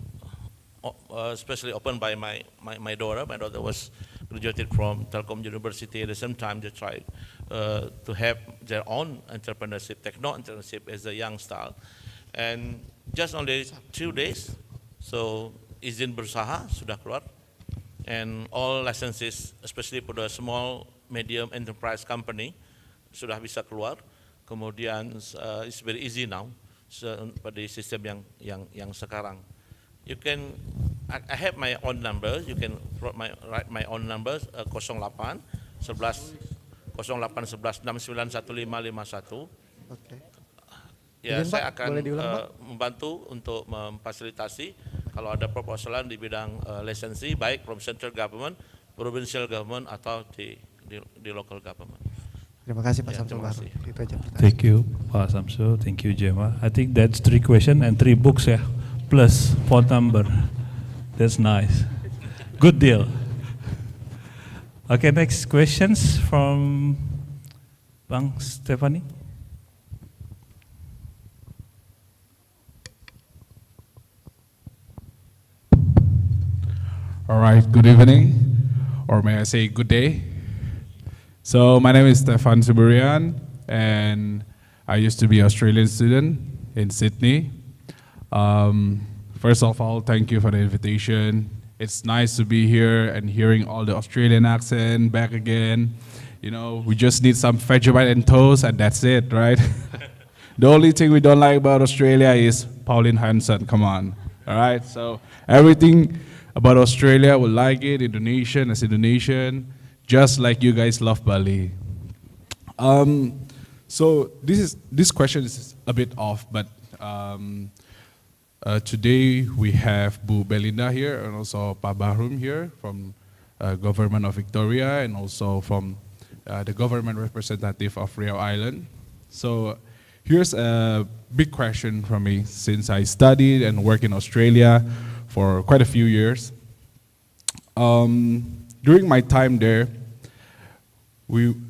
especially opened by my daughter. My daughter was graduated from Telkom University. At the same time, they tried to have their own entrepreneurship, techno-entrepreneurship as a young style. And just only 2 days, so izin berusaha sudah keluar, and all licenses, especially for the small medium enterprise company, sudah bisa keluar. Kemudian it's very easy now pada sistem yang sekarang. You can, I have my own numbers. You can write my own numbers 08 11 08 11 69 1551. Okay. Ya, Izin, saya Pak, akan boleh diulang, Pak? membantu untuk memfasilitasi kalau ada proposalan di bidang lisensi, baik from central government, provincial government, atau di local government. Terima kasih Pak Ya, Samsul terima Bahru. kasih. Itu aja pertanyaan. Thank you, Pak Samsul. Thank you, Gemma. I think that's 3 questions and 3 books, yeah, plus phone number. That's nice. Good deal. Okay, next questions from Bang Stephanie. All right, good evening, or may I say good day. So my name is Stefan Suburian, and I used to be an Australian student in Sydney. First of all, thank you for the invitation. It's nice to be here and hearing all the Australian accent back again. You know, we just need some Vegemite and toast, and that's it, right? The only thing we don't like about Australia is Pauline Hanson, come on, all right? So everything about Australia, we like it, Indonesian as Indonesian, just like you guys love Bali. So this question is a bit off, but today we have Bu Belinda here and also Pak Bahrum here from government of Victoria and also from the government representative of Riau Island. So here's a big question from me since I studied and worked in Australia for quite a few years. During my time there,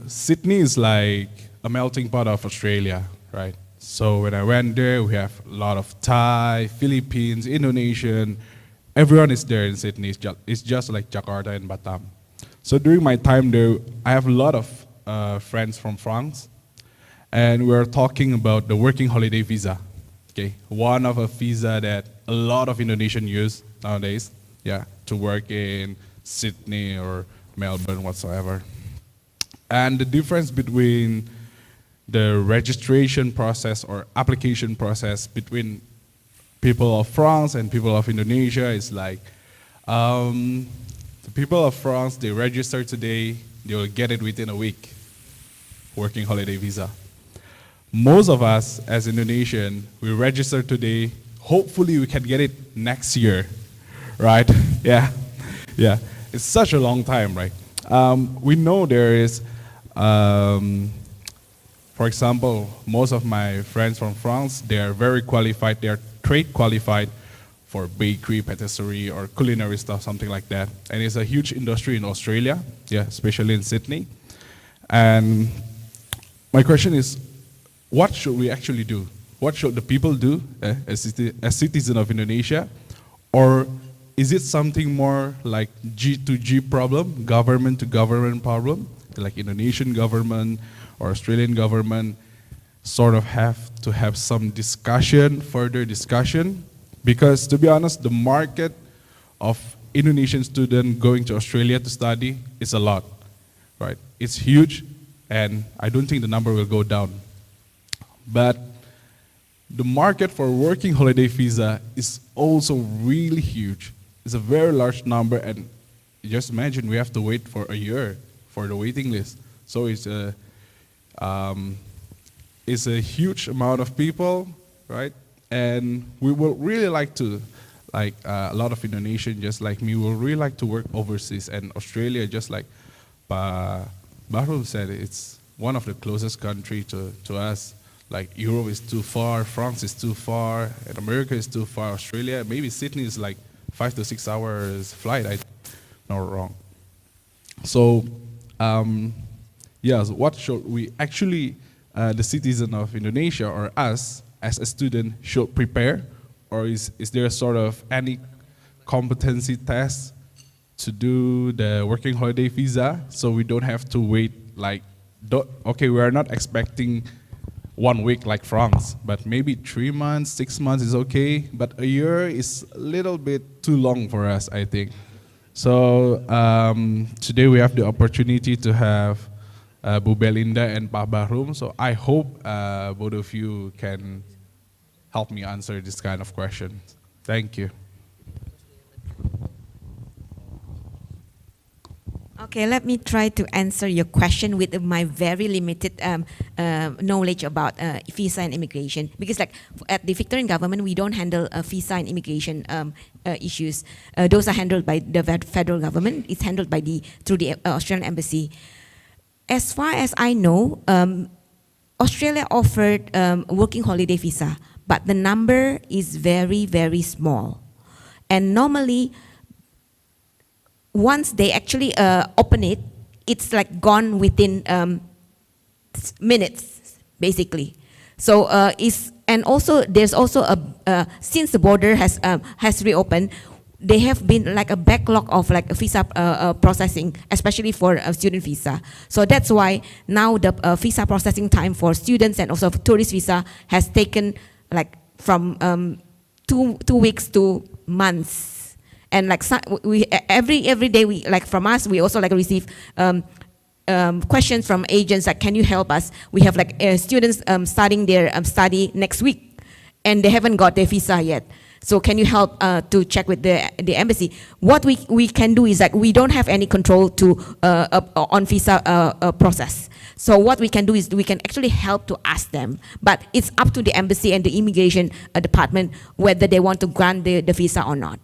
Sydney is like a melting pot of Australia, right? So when I went there, we have a lot of Thai, Philippines, Indonesian. Everyone is there in Sydney. It's just like Jakarta and Batam. So during my time there, I have a lot of friends from France, and we're talking about the working holiday visa. Okay, one of a visa that a lot of Indonesians use nowadays, yeah, to work in Sydney or Melbourne whatsoever. And the difference between the registration process or application process between people of France and people of Indonesia is like, the people of France, they register today, they will get it within a week, working holiday visa. Most of us as Indonesian, we register today, hopefully we can get it next year, right? Yeah, yeah, it's such a long time, right? We know there is, for example, most of my friends from France, they are very qualified, they are trade qualified for bakery, patisserie, or culinary stuff, something like that. And it's a huge industry in Australia, yeah, especially in Sydney. And my question is, what should we actually do? What should the people do as citizens of Indonesia? Or is it something more like G to G problem, government to government problem, like Indonesian government or Australian government sort of have to have some discussion, further discussion? Because to be honest, the market of Indonesian students going to Australia to study is a lot, right? It's huge, and I don't think the number will go down. But the market for working holiday visa is also really huge. It's a very large number, and just imagine we have to wait for a year for the waiting list. So it's a huge amount of people, right? And we would really like to, like a lot of Indonesians just like me, will really like to work overseas. And Australia, just like Bahru said, it's one of the closest country to us. Like Europe is too far, France is too far, and America is too far. Australia, maybe Sydney is like 5 to 6 hours flight. I'm not wrong. So, yes, what should we actually, the citizen of Indonesia or us as a student should prepare? Or is there a sort of any competency test to do the working holiday visa so we don't have to wait like, okay, we are not expecting 1 week like France, but maybe 3 months, 6 months is okay, but a year is a little bit too long for us, I think. So today we have the opportunity to have Bu Belinda and Pak Bahrum, so I hope both of you can help me answer this kind of question. Thank you. Okay, let me try to answer your question with my very limited knowledge about visa and immigration. Because like at the Victorian government, we don't handle visa and immigration issues. Those are handled by the federal government. It's handled by through the Australian embassy. as far as I know, Australia offered working holiday visa, but the number is very, very small. And normally, once they actually open it, it's like gone within minutes, basically. So and also there's also since the border has reopened, there have been like a backlog of like visa processing, especially for student visa. So that's why now the visa processing time for students and also for tourist visa has taken like from 2 weeks to months. And like we every day we like from us we also like receive questions from agents like, can you help us? We have like students starting their study next week, and they haven't got their visa yet. So can you help to check with the embassy? What we can do is that we don't have any control to on visa process. So what we can do is we can actually help to ask them, but it's up to the embassy and the immigration department whether they want to grant the visa or not.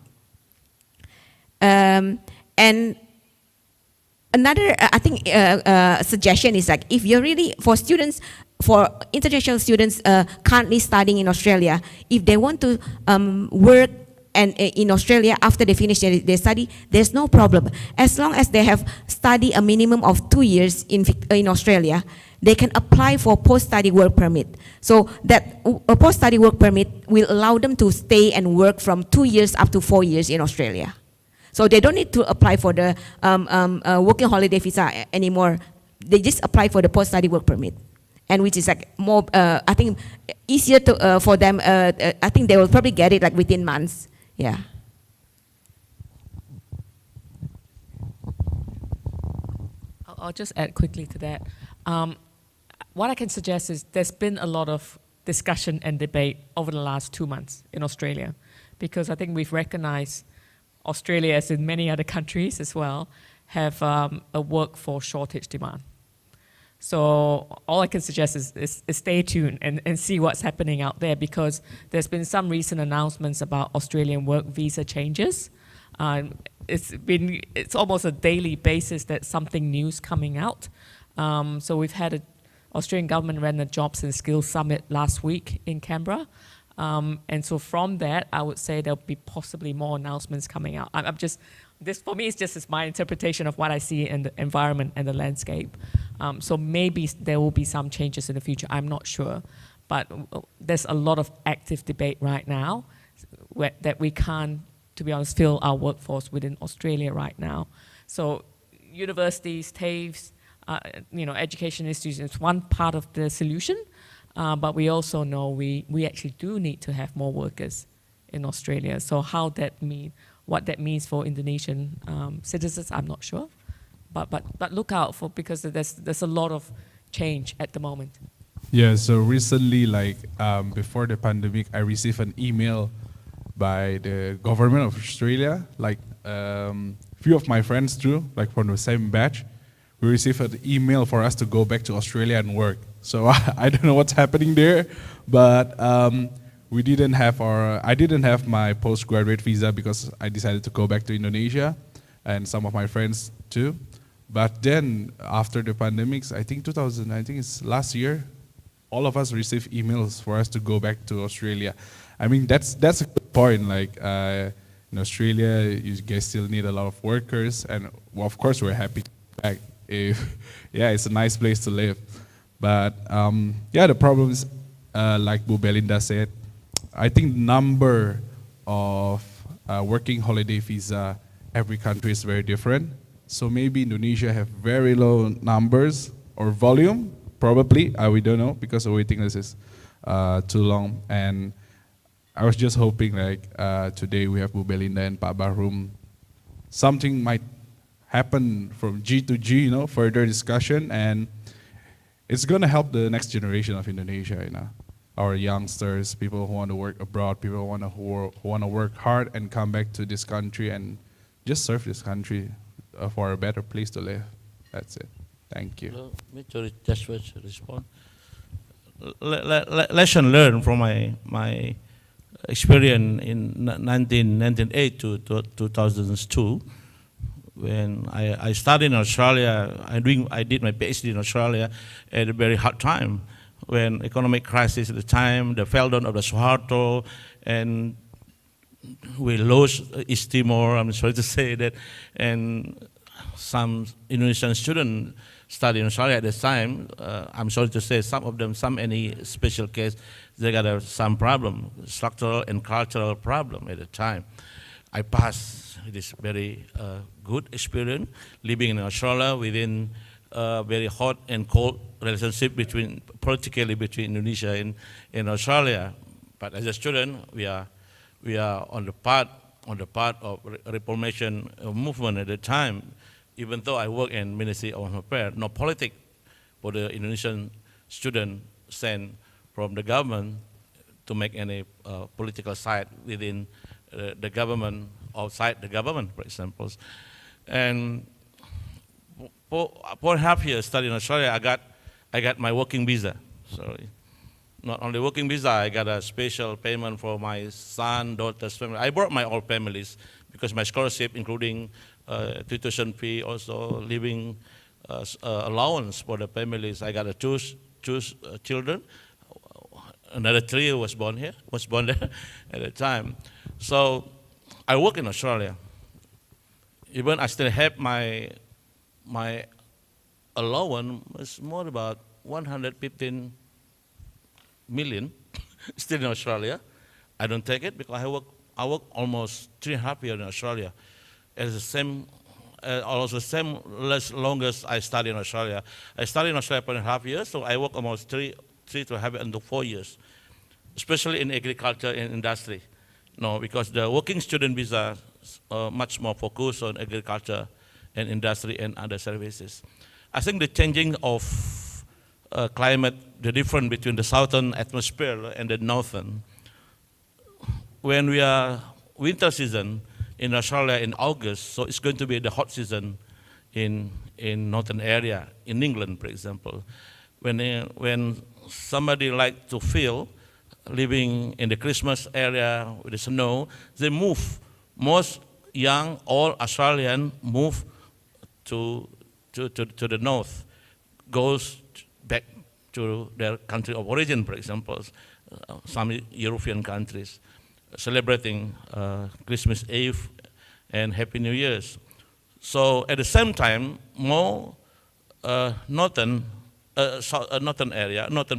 And another, I think, suggestion is like, if you're really, for students, for international students currently studying in Australia, if they want to work in Australia after they finish their study, there's no problem. As long as they have studied a minimum of 2 years in Australia, they can apply for post-study work permit. So that a post-study work permit will allow them to stay and work from 2 years up to 4 years in Australia. So they don't need to apply for the working holiday visa anymore. They just apply for the post-study work permit, and which is like more, I think, easier to for them. I think they will probably get it like within months. Yeah. I'll just add quickly to that. What I can suggest is there's been a lot of discussion and debate over the last 2 months in Australia, because I think we've recognized Australia, as in many other countries as well, have a workforce shortage demand. So all I can suggest is stay tuned and see what's happening out there, because there's been some recent announcements about Australian work visa changes. It's almost a daily basis that something new's coming out. So we've had Australian government ran a Jobs and Skills Summit last week in Canberra. And so from that, I would say there'll be possibly more announcements coming out. This for me is just my interpretation of what I see in the environment and the landscape. So maybe there will be some changes in the future, I'm not sure. But there's a lot of active debate right now that we can't, to be honest, fill our workforce within Australia right now. So universities, TAFEs, education institutions, one part of the solution. But we also know we actually do need to have more workers in Australia. So what that means for Indonesian citizens, I'm not sure. But look out for, because there's a lot of change at the moment. Yeah, so recently, before the pandemic, I received an email by the government of Australia, few of my friends too, from the same batch. We received an email for us to go back to Australia and work. So I don't know what's happening there, but I didn't have my postgraduate visa because I decided to go back to Indonesia, and some of my friends too. But then after the pandemics, I think it's last year, all of us received emails for us to go back to Australia. I mean, that's a good point. In Australia, you guys still need a lot of workers, and well, of course we're happy to be back. It's a nice place to live. But the problem is, like Bu Belinda said, I think the number of working holiday visa, every country is very different. So maybe Indonesia have very low numbers or volume, probably, we don't know, because the waiting list is too long. And I was just hoping today we have Bu Belinda and Pak Bahrum, something might happen from G to G, further discussion, and it's going to help the next generation of Indonesia, our youngsters, people who want to work abroad, people who want to work hard and come back to this country and just serve this country for a better place to live. That's it. Thank you. Me to just respond. Lesson learned from my experience in 1998 to 2002. When I studied in Australia, I did my PhD in Australia at a very hard time, when economic crisis at the time, the fell down of the Suharto, and we lost East Timor, I'm sorry to say that, and some Indonesian students study in Australia at the time, I'm sorry to say, some of them, any special case, they got some problem, structural and cultural problem at the time. I passed this very good experience living in Australia within a very hot and cold relationship politically between Indonesia and Australia. But as a student, we are on the part of reformation movement at the time. Even though I work in Ministry of Home Affairs, no politics for the Indonesian student sent from the government to make any political side within the government, outside the government, for example. And for half year study in Australia, I got my working visa. So not only working visa, I got a special payment for my son, daughter's family. I brought my all families because my scholarship, including tuition fee, also living allowance for the families. I got two children. Another 3 was born there at the time. So I work in Australia. Even I still have my allowance is more about 115 million still in Australia. I don't take it because I work almost 3.5 years in Australia. As the same, also same longest I studied in Australia. I studied in Australia for 4.5 years, so I work almost 3 to 4 years, especially in agriculture and industry. No, because the working student visa is much more focused on agriculture and industry and other services. I think the changing of climate, the difference between the southern atmosphere and the northern. When we are winter season in Australia in August, so it's going to be the hot season in northern area, in England, for example. When somebody like to feel living in the Christmas area with the snow, they move. Most young, all Australian move to the north, goes back to their country of origin, for example, some European countries, celebrating Christmas Eve and Happy New Year's. So at the same time, more northern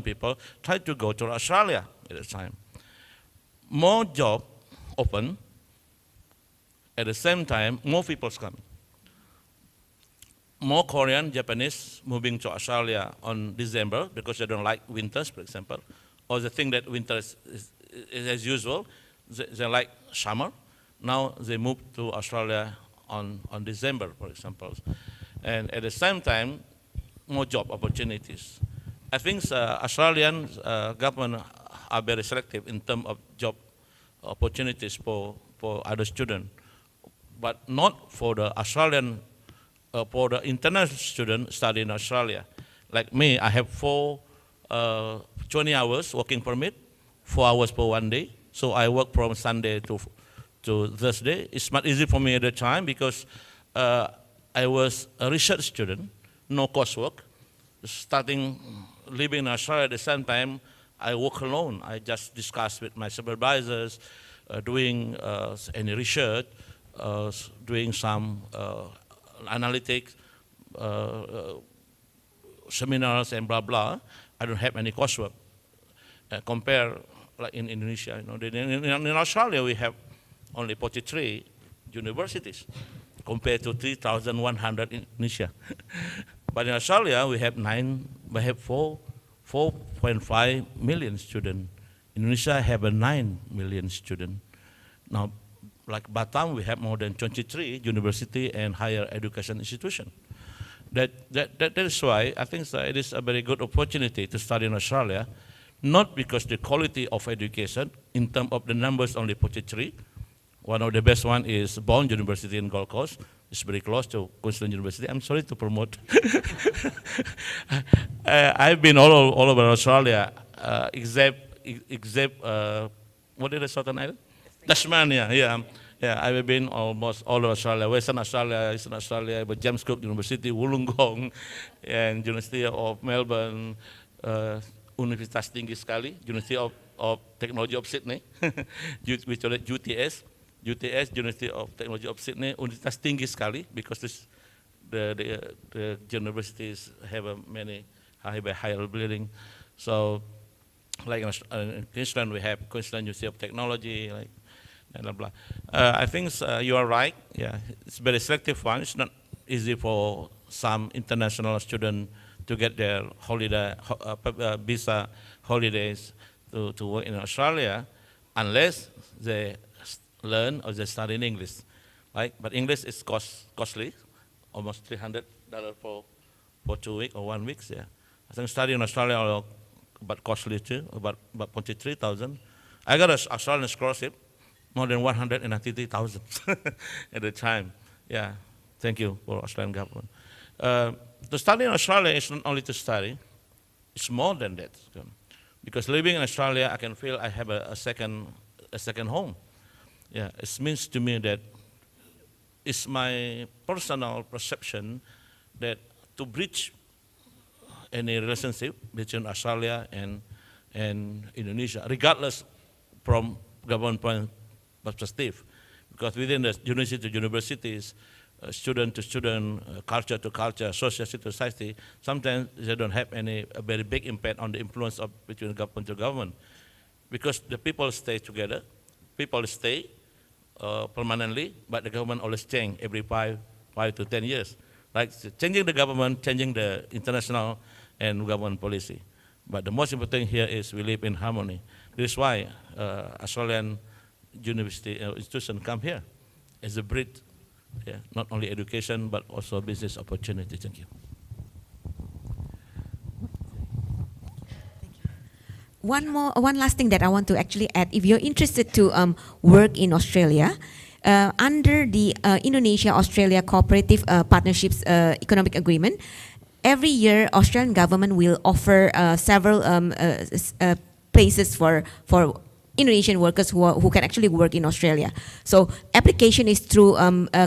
people try to go to Australia at the time. More job open. At the same time, more people come. More Korean, Japanese moving to Australia on December because they don't like winters, for example, or they think that winter is as usual. They like summer. Now they move to Australia on December, for example. And at the same time, more job opportunities. I think Australian government are very selective in terms of job opportunities for other students, but not for the Australian, for the international student study in Australia. Like me, I have 20 hours working permit, 4 hours per 1 day. So I work from Sunday to Thursday. It's not easy for me at the time because I was a research student, no coursework. Starting living in Australia at the same time, I work alone. I just discuss with my supervisors, doing any research, doing some analytics, seminars and blah, blah. I don't have any coursework. Compare like in Indonesia, in Australia we have only 43 universities compared to 3,100 in Indonesia. But in Australia we have 4.5 million students. Indonesia have 9 million students. Now, like Batam, we have more than 23 university and higher education institutions. That is why I think it is a very good opportunity to study in Australia, not because the quality of education, in terms of the numbers only 43. One of the best one is Bond University in Gold Coast. It's very close to Queensland University. I'm sorry to promote. I've been all over Australia, except what is the southern island? Tasmania, yeah. Yeah, I've been almost all of Australia, Western Australia, Eastern Australia, but James Cook University, Wollongong, and University of Melbourne, Universitas Tinggi Sekali, University of Technology of Sydney, which are UTS, University of Technology of Sydney, Universitas Tinggi Sekali, because the universities have many higher building. So, like in Queensland, we have Queensland University of Technology, like blah blah. I think you are right. Yeah, it's very selective one. It's not easy for some international students to get their holiday visa holidays to work in Australia, unless they learn or they study in English. Right? But English is costly, almost $300 for 2 weeks or 1 week. Yeah, I think study in Australia are about costly too, about 23,000. I got an Australian scholarship, more than 193,000 at the time. Yeah, thank you for Australian government. To study in Australia is not only to study, it's more than that. Because living in Australia, I can feel I have a second home. Yeah, it means to me that it's my personal perception that to bridge any relationship between Australia and Indonesia, regardless from government point perspective, because within the university to universities, student to student, culture to culture, society to society, sometimes they don't have a very big impact on the influence of between government to government, because the people stay together, people stay permanently, but the government always change every 5 to 10 years, like changing the government, changing the international and government policy. But the most important here is we live in harmony. This is why Australian university institutions come here as a bridge, yeah, not only education but also business opportunity. Thank you. One last thing that I want to actually add. If you're interested to work in Australia, under the Indonesia-Australia Cooperative Partnerships Economic Agreement, every year Australian government will offer several places for Indonesian workers who can actually work in Australia. So application is through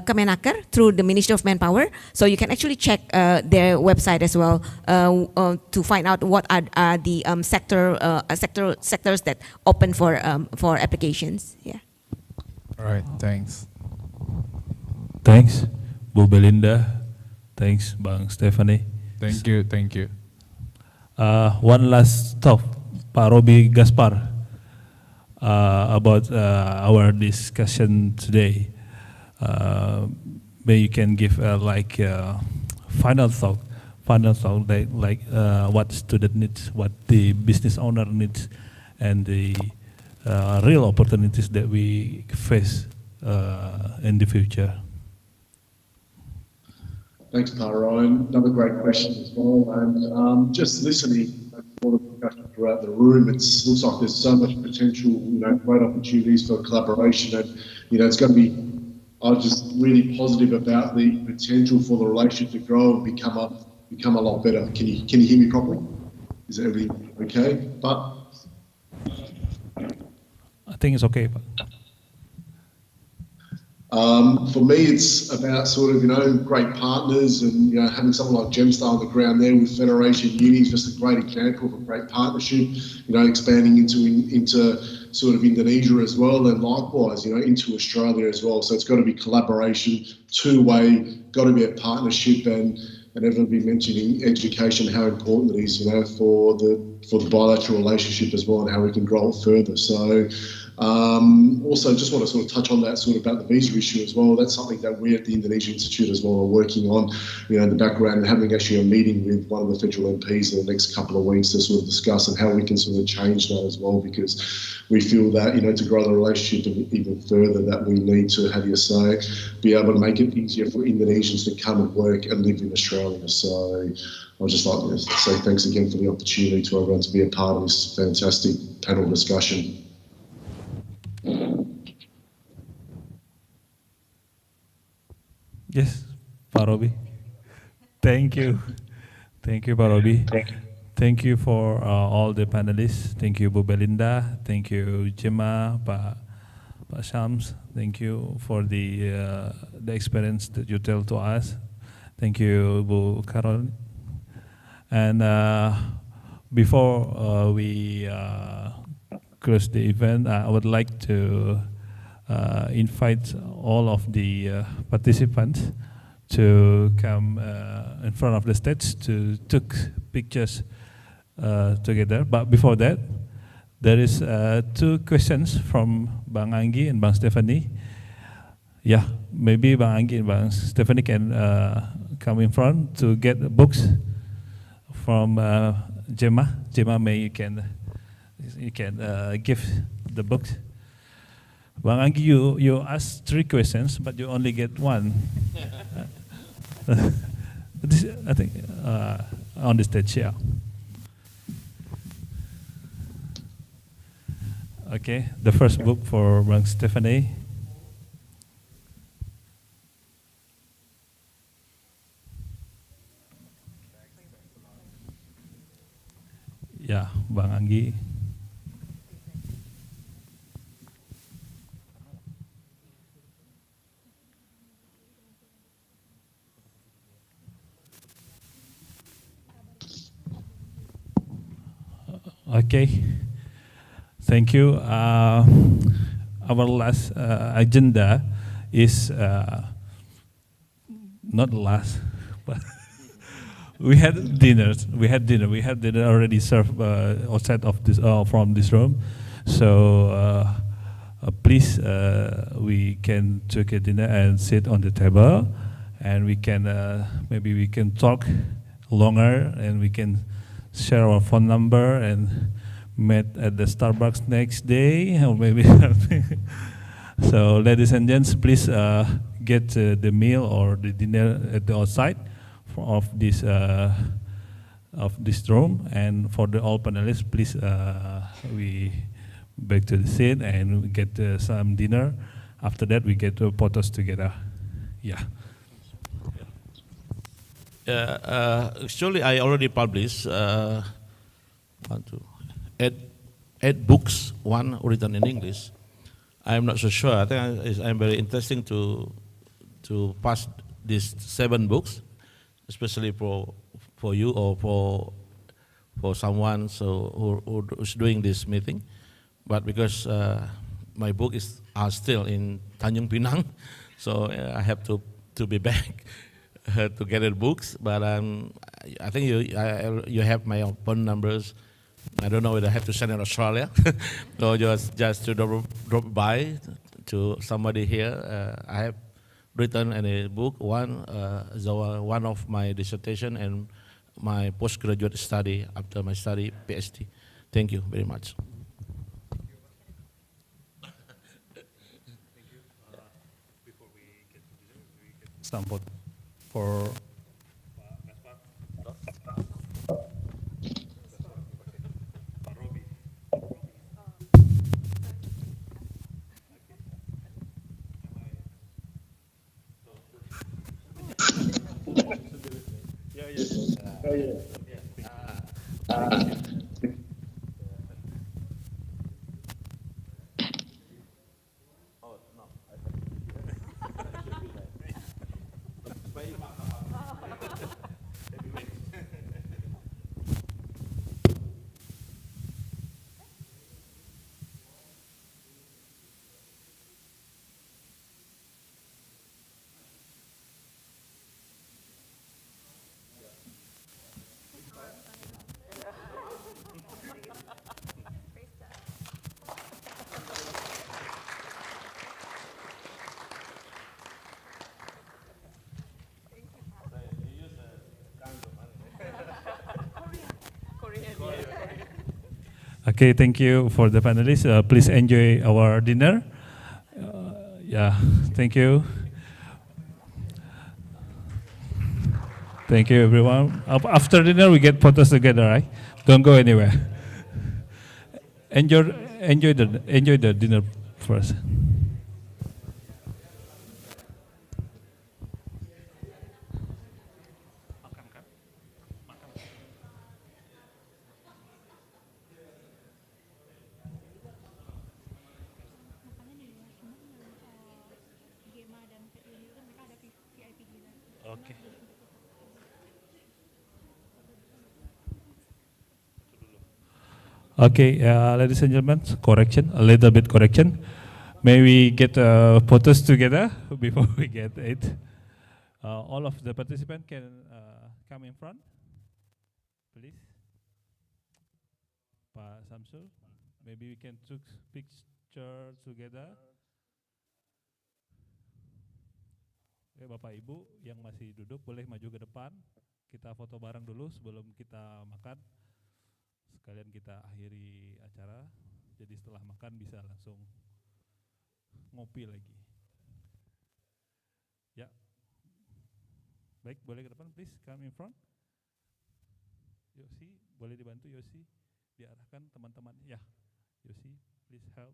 Kemenaker, through the Ministry of Manpower. So you can actually check their website as well to find out what are the sectors that open for applications. Yeah. All right, thanks. Thanks, Bu Belinda. Thanks, Bang Stephanie. Thank you, thank you. One last talk, Pak Robi Gaspar, about our discussion today. Maybe you can give final thought like what student needs, what the business owner needs, and the real opportunities that we face in the future. Thanks, Pa Ryan. Another great question as well. And just listening to all the discussion throughout the room, it looks like there's so much potential, great opportunities for collaboration, and it's going to be. I'm just really positive about the potential for the relationship to grow and become a lot better. Can you hear me properly? Is everything okay? But I think it's okay. But for me, it's about sort of, great partners and, having someone like Gemstar on the ground there with Federation Uni is just a great example of a great partnership, expanding into sort of Indonesia as well, and likewise, into Australia as well. So it's got to be collaboration, two-way, got to be a partnership, and everyone be mentioning education, how important it is, for the bilateral relationship as well, and how we can grow it further. So also just want to sort of touch on that sort of about the visa issue as well. That's something that we at the Indonesia Institute as well are working on, in the background, and having actually a meeting with one of the federal MPs in the next couple of weeks to sort of discuss and how we can sort of change that as well, because we feel that, to grow the relationship even further, that we need to, how do you say, be able to make it easier for Indonesians to come and work and live in Australia. So I'd just like to say thanks again for the opportunity to everyone to be a part of this fantastic panel discussion. yes, Pak Robi. Thank you, Pak Robi. Thank you for all the panelists. Thank you, Bu Belinda. Thank you, Gemma, Pak Shams. Thank you for the experience that you tell to us. Thank you, Bu Carol. And before we close the event, I would like to invite all of the participants to come in front of the stage to take pictures together. But before that, there is 2 questions from Bang Anggi and Bang Stephanie. Yeah, maybe Bang Anggi and Bang Stephanie can come in front to get books from Gemma. Gemma, may you can give the books. Bang Anggi, you asked 3 questions, but you only get 1. This, I think on the stage, yeah. Okay, the first book for Bang Stephanie. Yeah, Bang Anggi. Okay, thank you. Our last agenda is not last, but we had dinner. We had dinner already served outside of this from this room. So please, we can take a dinner and sit on the table, and we can maybe we can talk longer, and we can share our phone number and meet at the Starbucks next day, or maybe something. So, ladies and gents, please get the meal or the dinner at the outside of this room. And for the all panelists, please we back to the seat and we get some dinner. After that, we get photos together. Yeah. Actually, I already published 8 books, 1 written in English. I'm not so sure. I think I'm very interesting to pass these 7 books, especially for you or for someone who's doing this meeting. But because my book are still in Tanjung Pinang, so I have to be back to get the books. But I think you have my phone numbers. I don't know whether I have to send in Australia or just to drop by to somebody here. I have written in a book, one of my dissertation and my postgraduate study after my study PhD. Thank you very much. Before we get to dinner, we get some vote for. Okay, thank you for the panelists. Please enjoy our dinner. Yeah, thank you. Thank you, everyone. After dinner, we get photos together, right? Don't go anywhere. Enjoy the dinner first. Okay. Okay, ladies and gentlemen, correction, a little bit correction. May we get photos together before we get it. All of the participants can come in front, please. Pak Samsul, maybe we can take picture together. Oke, Bapak Ibu yang masih duduk boleh maju ke depan. Kita foto bareng dulu sebelum kita makan. Sekalian kita akhiri acara. Jadi setelah makan bisa langsung ngopi lagi. Ya. Baik, boleh ke depan please, come in front. Yosi, boleh dibantu Yosi? Diarahkan teman-teman. Ya, Yosi, please help.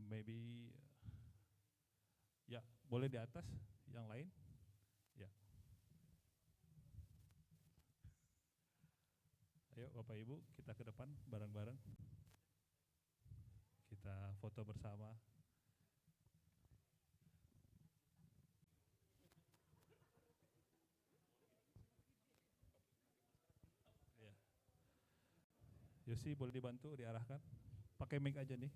Maybe ya, boleh di atas yang lain? Ya. Ayo Bapak Ibu, kita ke depan bareng-bareng. Kita foto bersama. Ya. Yosi, boleh dibantu diarahkan? Pakai mic aja nih.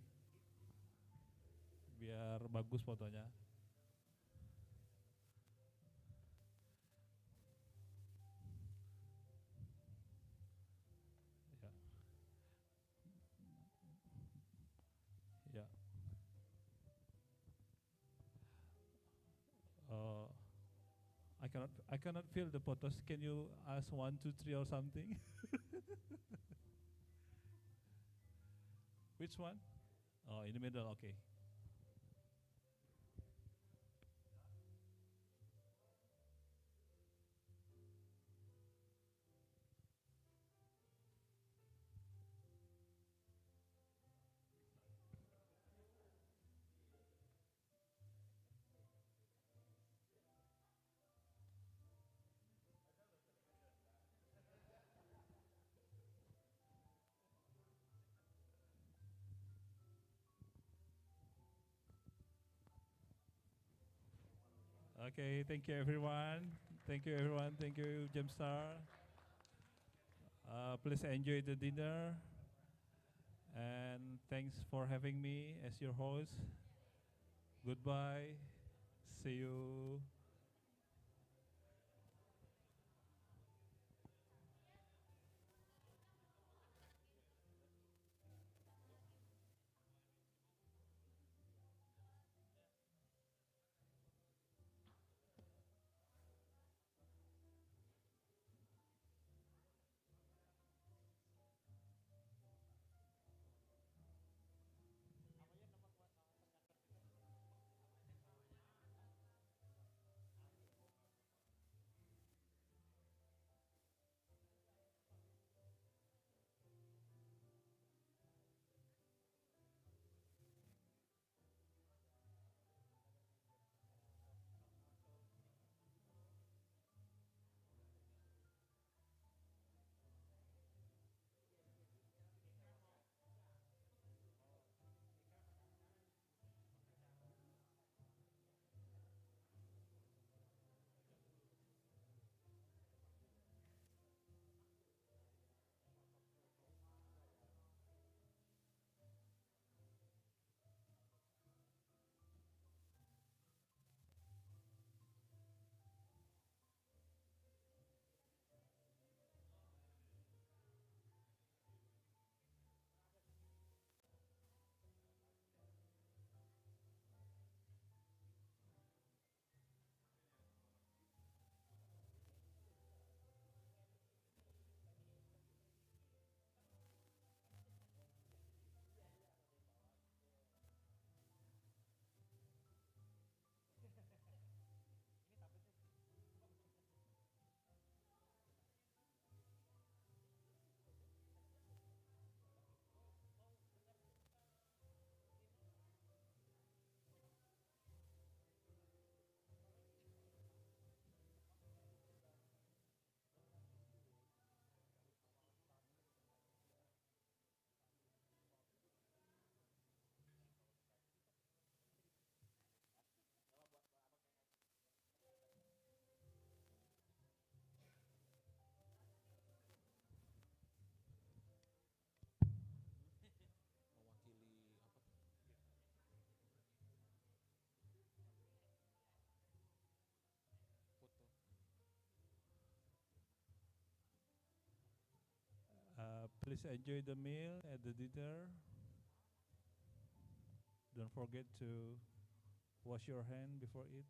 Biar bagus fotonya. Ya. Ya. I cannot feel the photos. Can you ask 1, 2, 3 or something? Which one? Oh, in the middle. Okay. Okay, thank you everyone. Thank you everyone. Thank you Gemstar. Please enjoy the dinner. And thanks for having me as your host. Goodbye. See you. Please enjoy the meal at the dinner. Don't forget to wash your hand before it.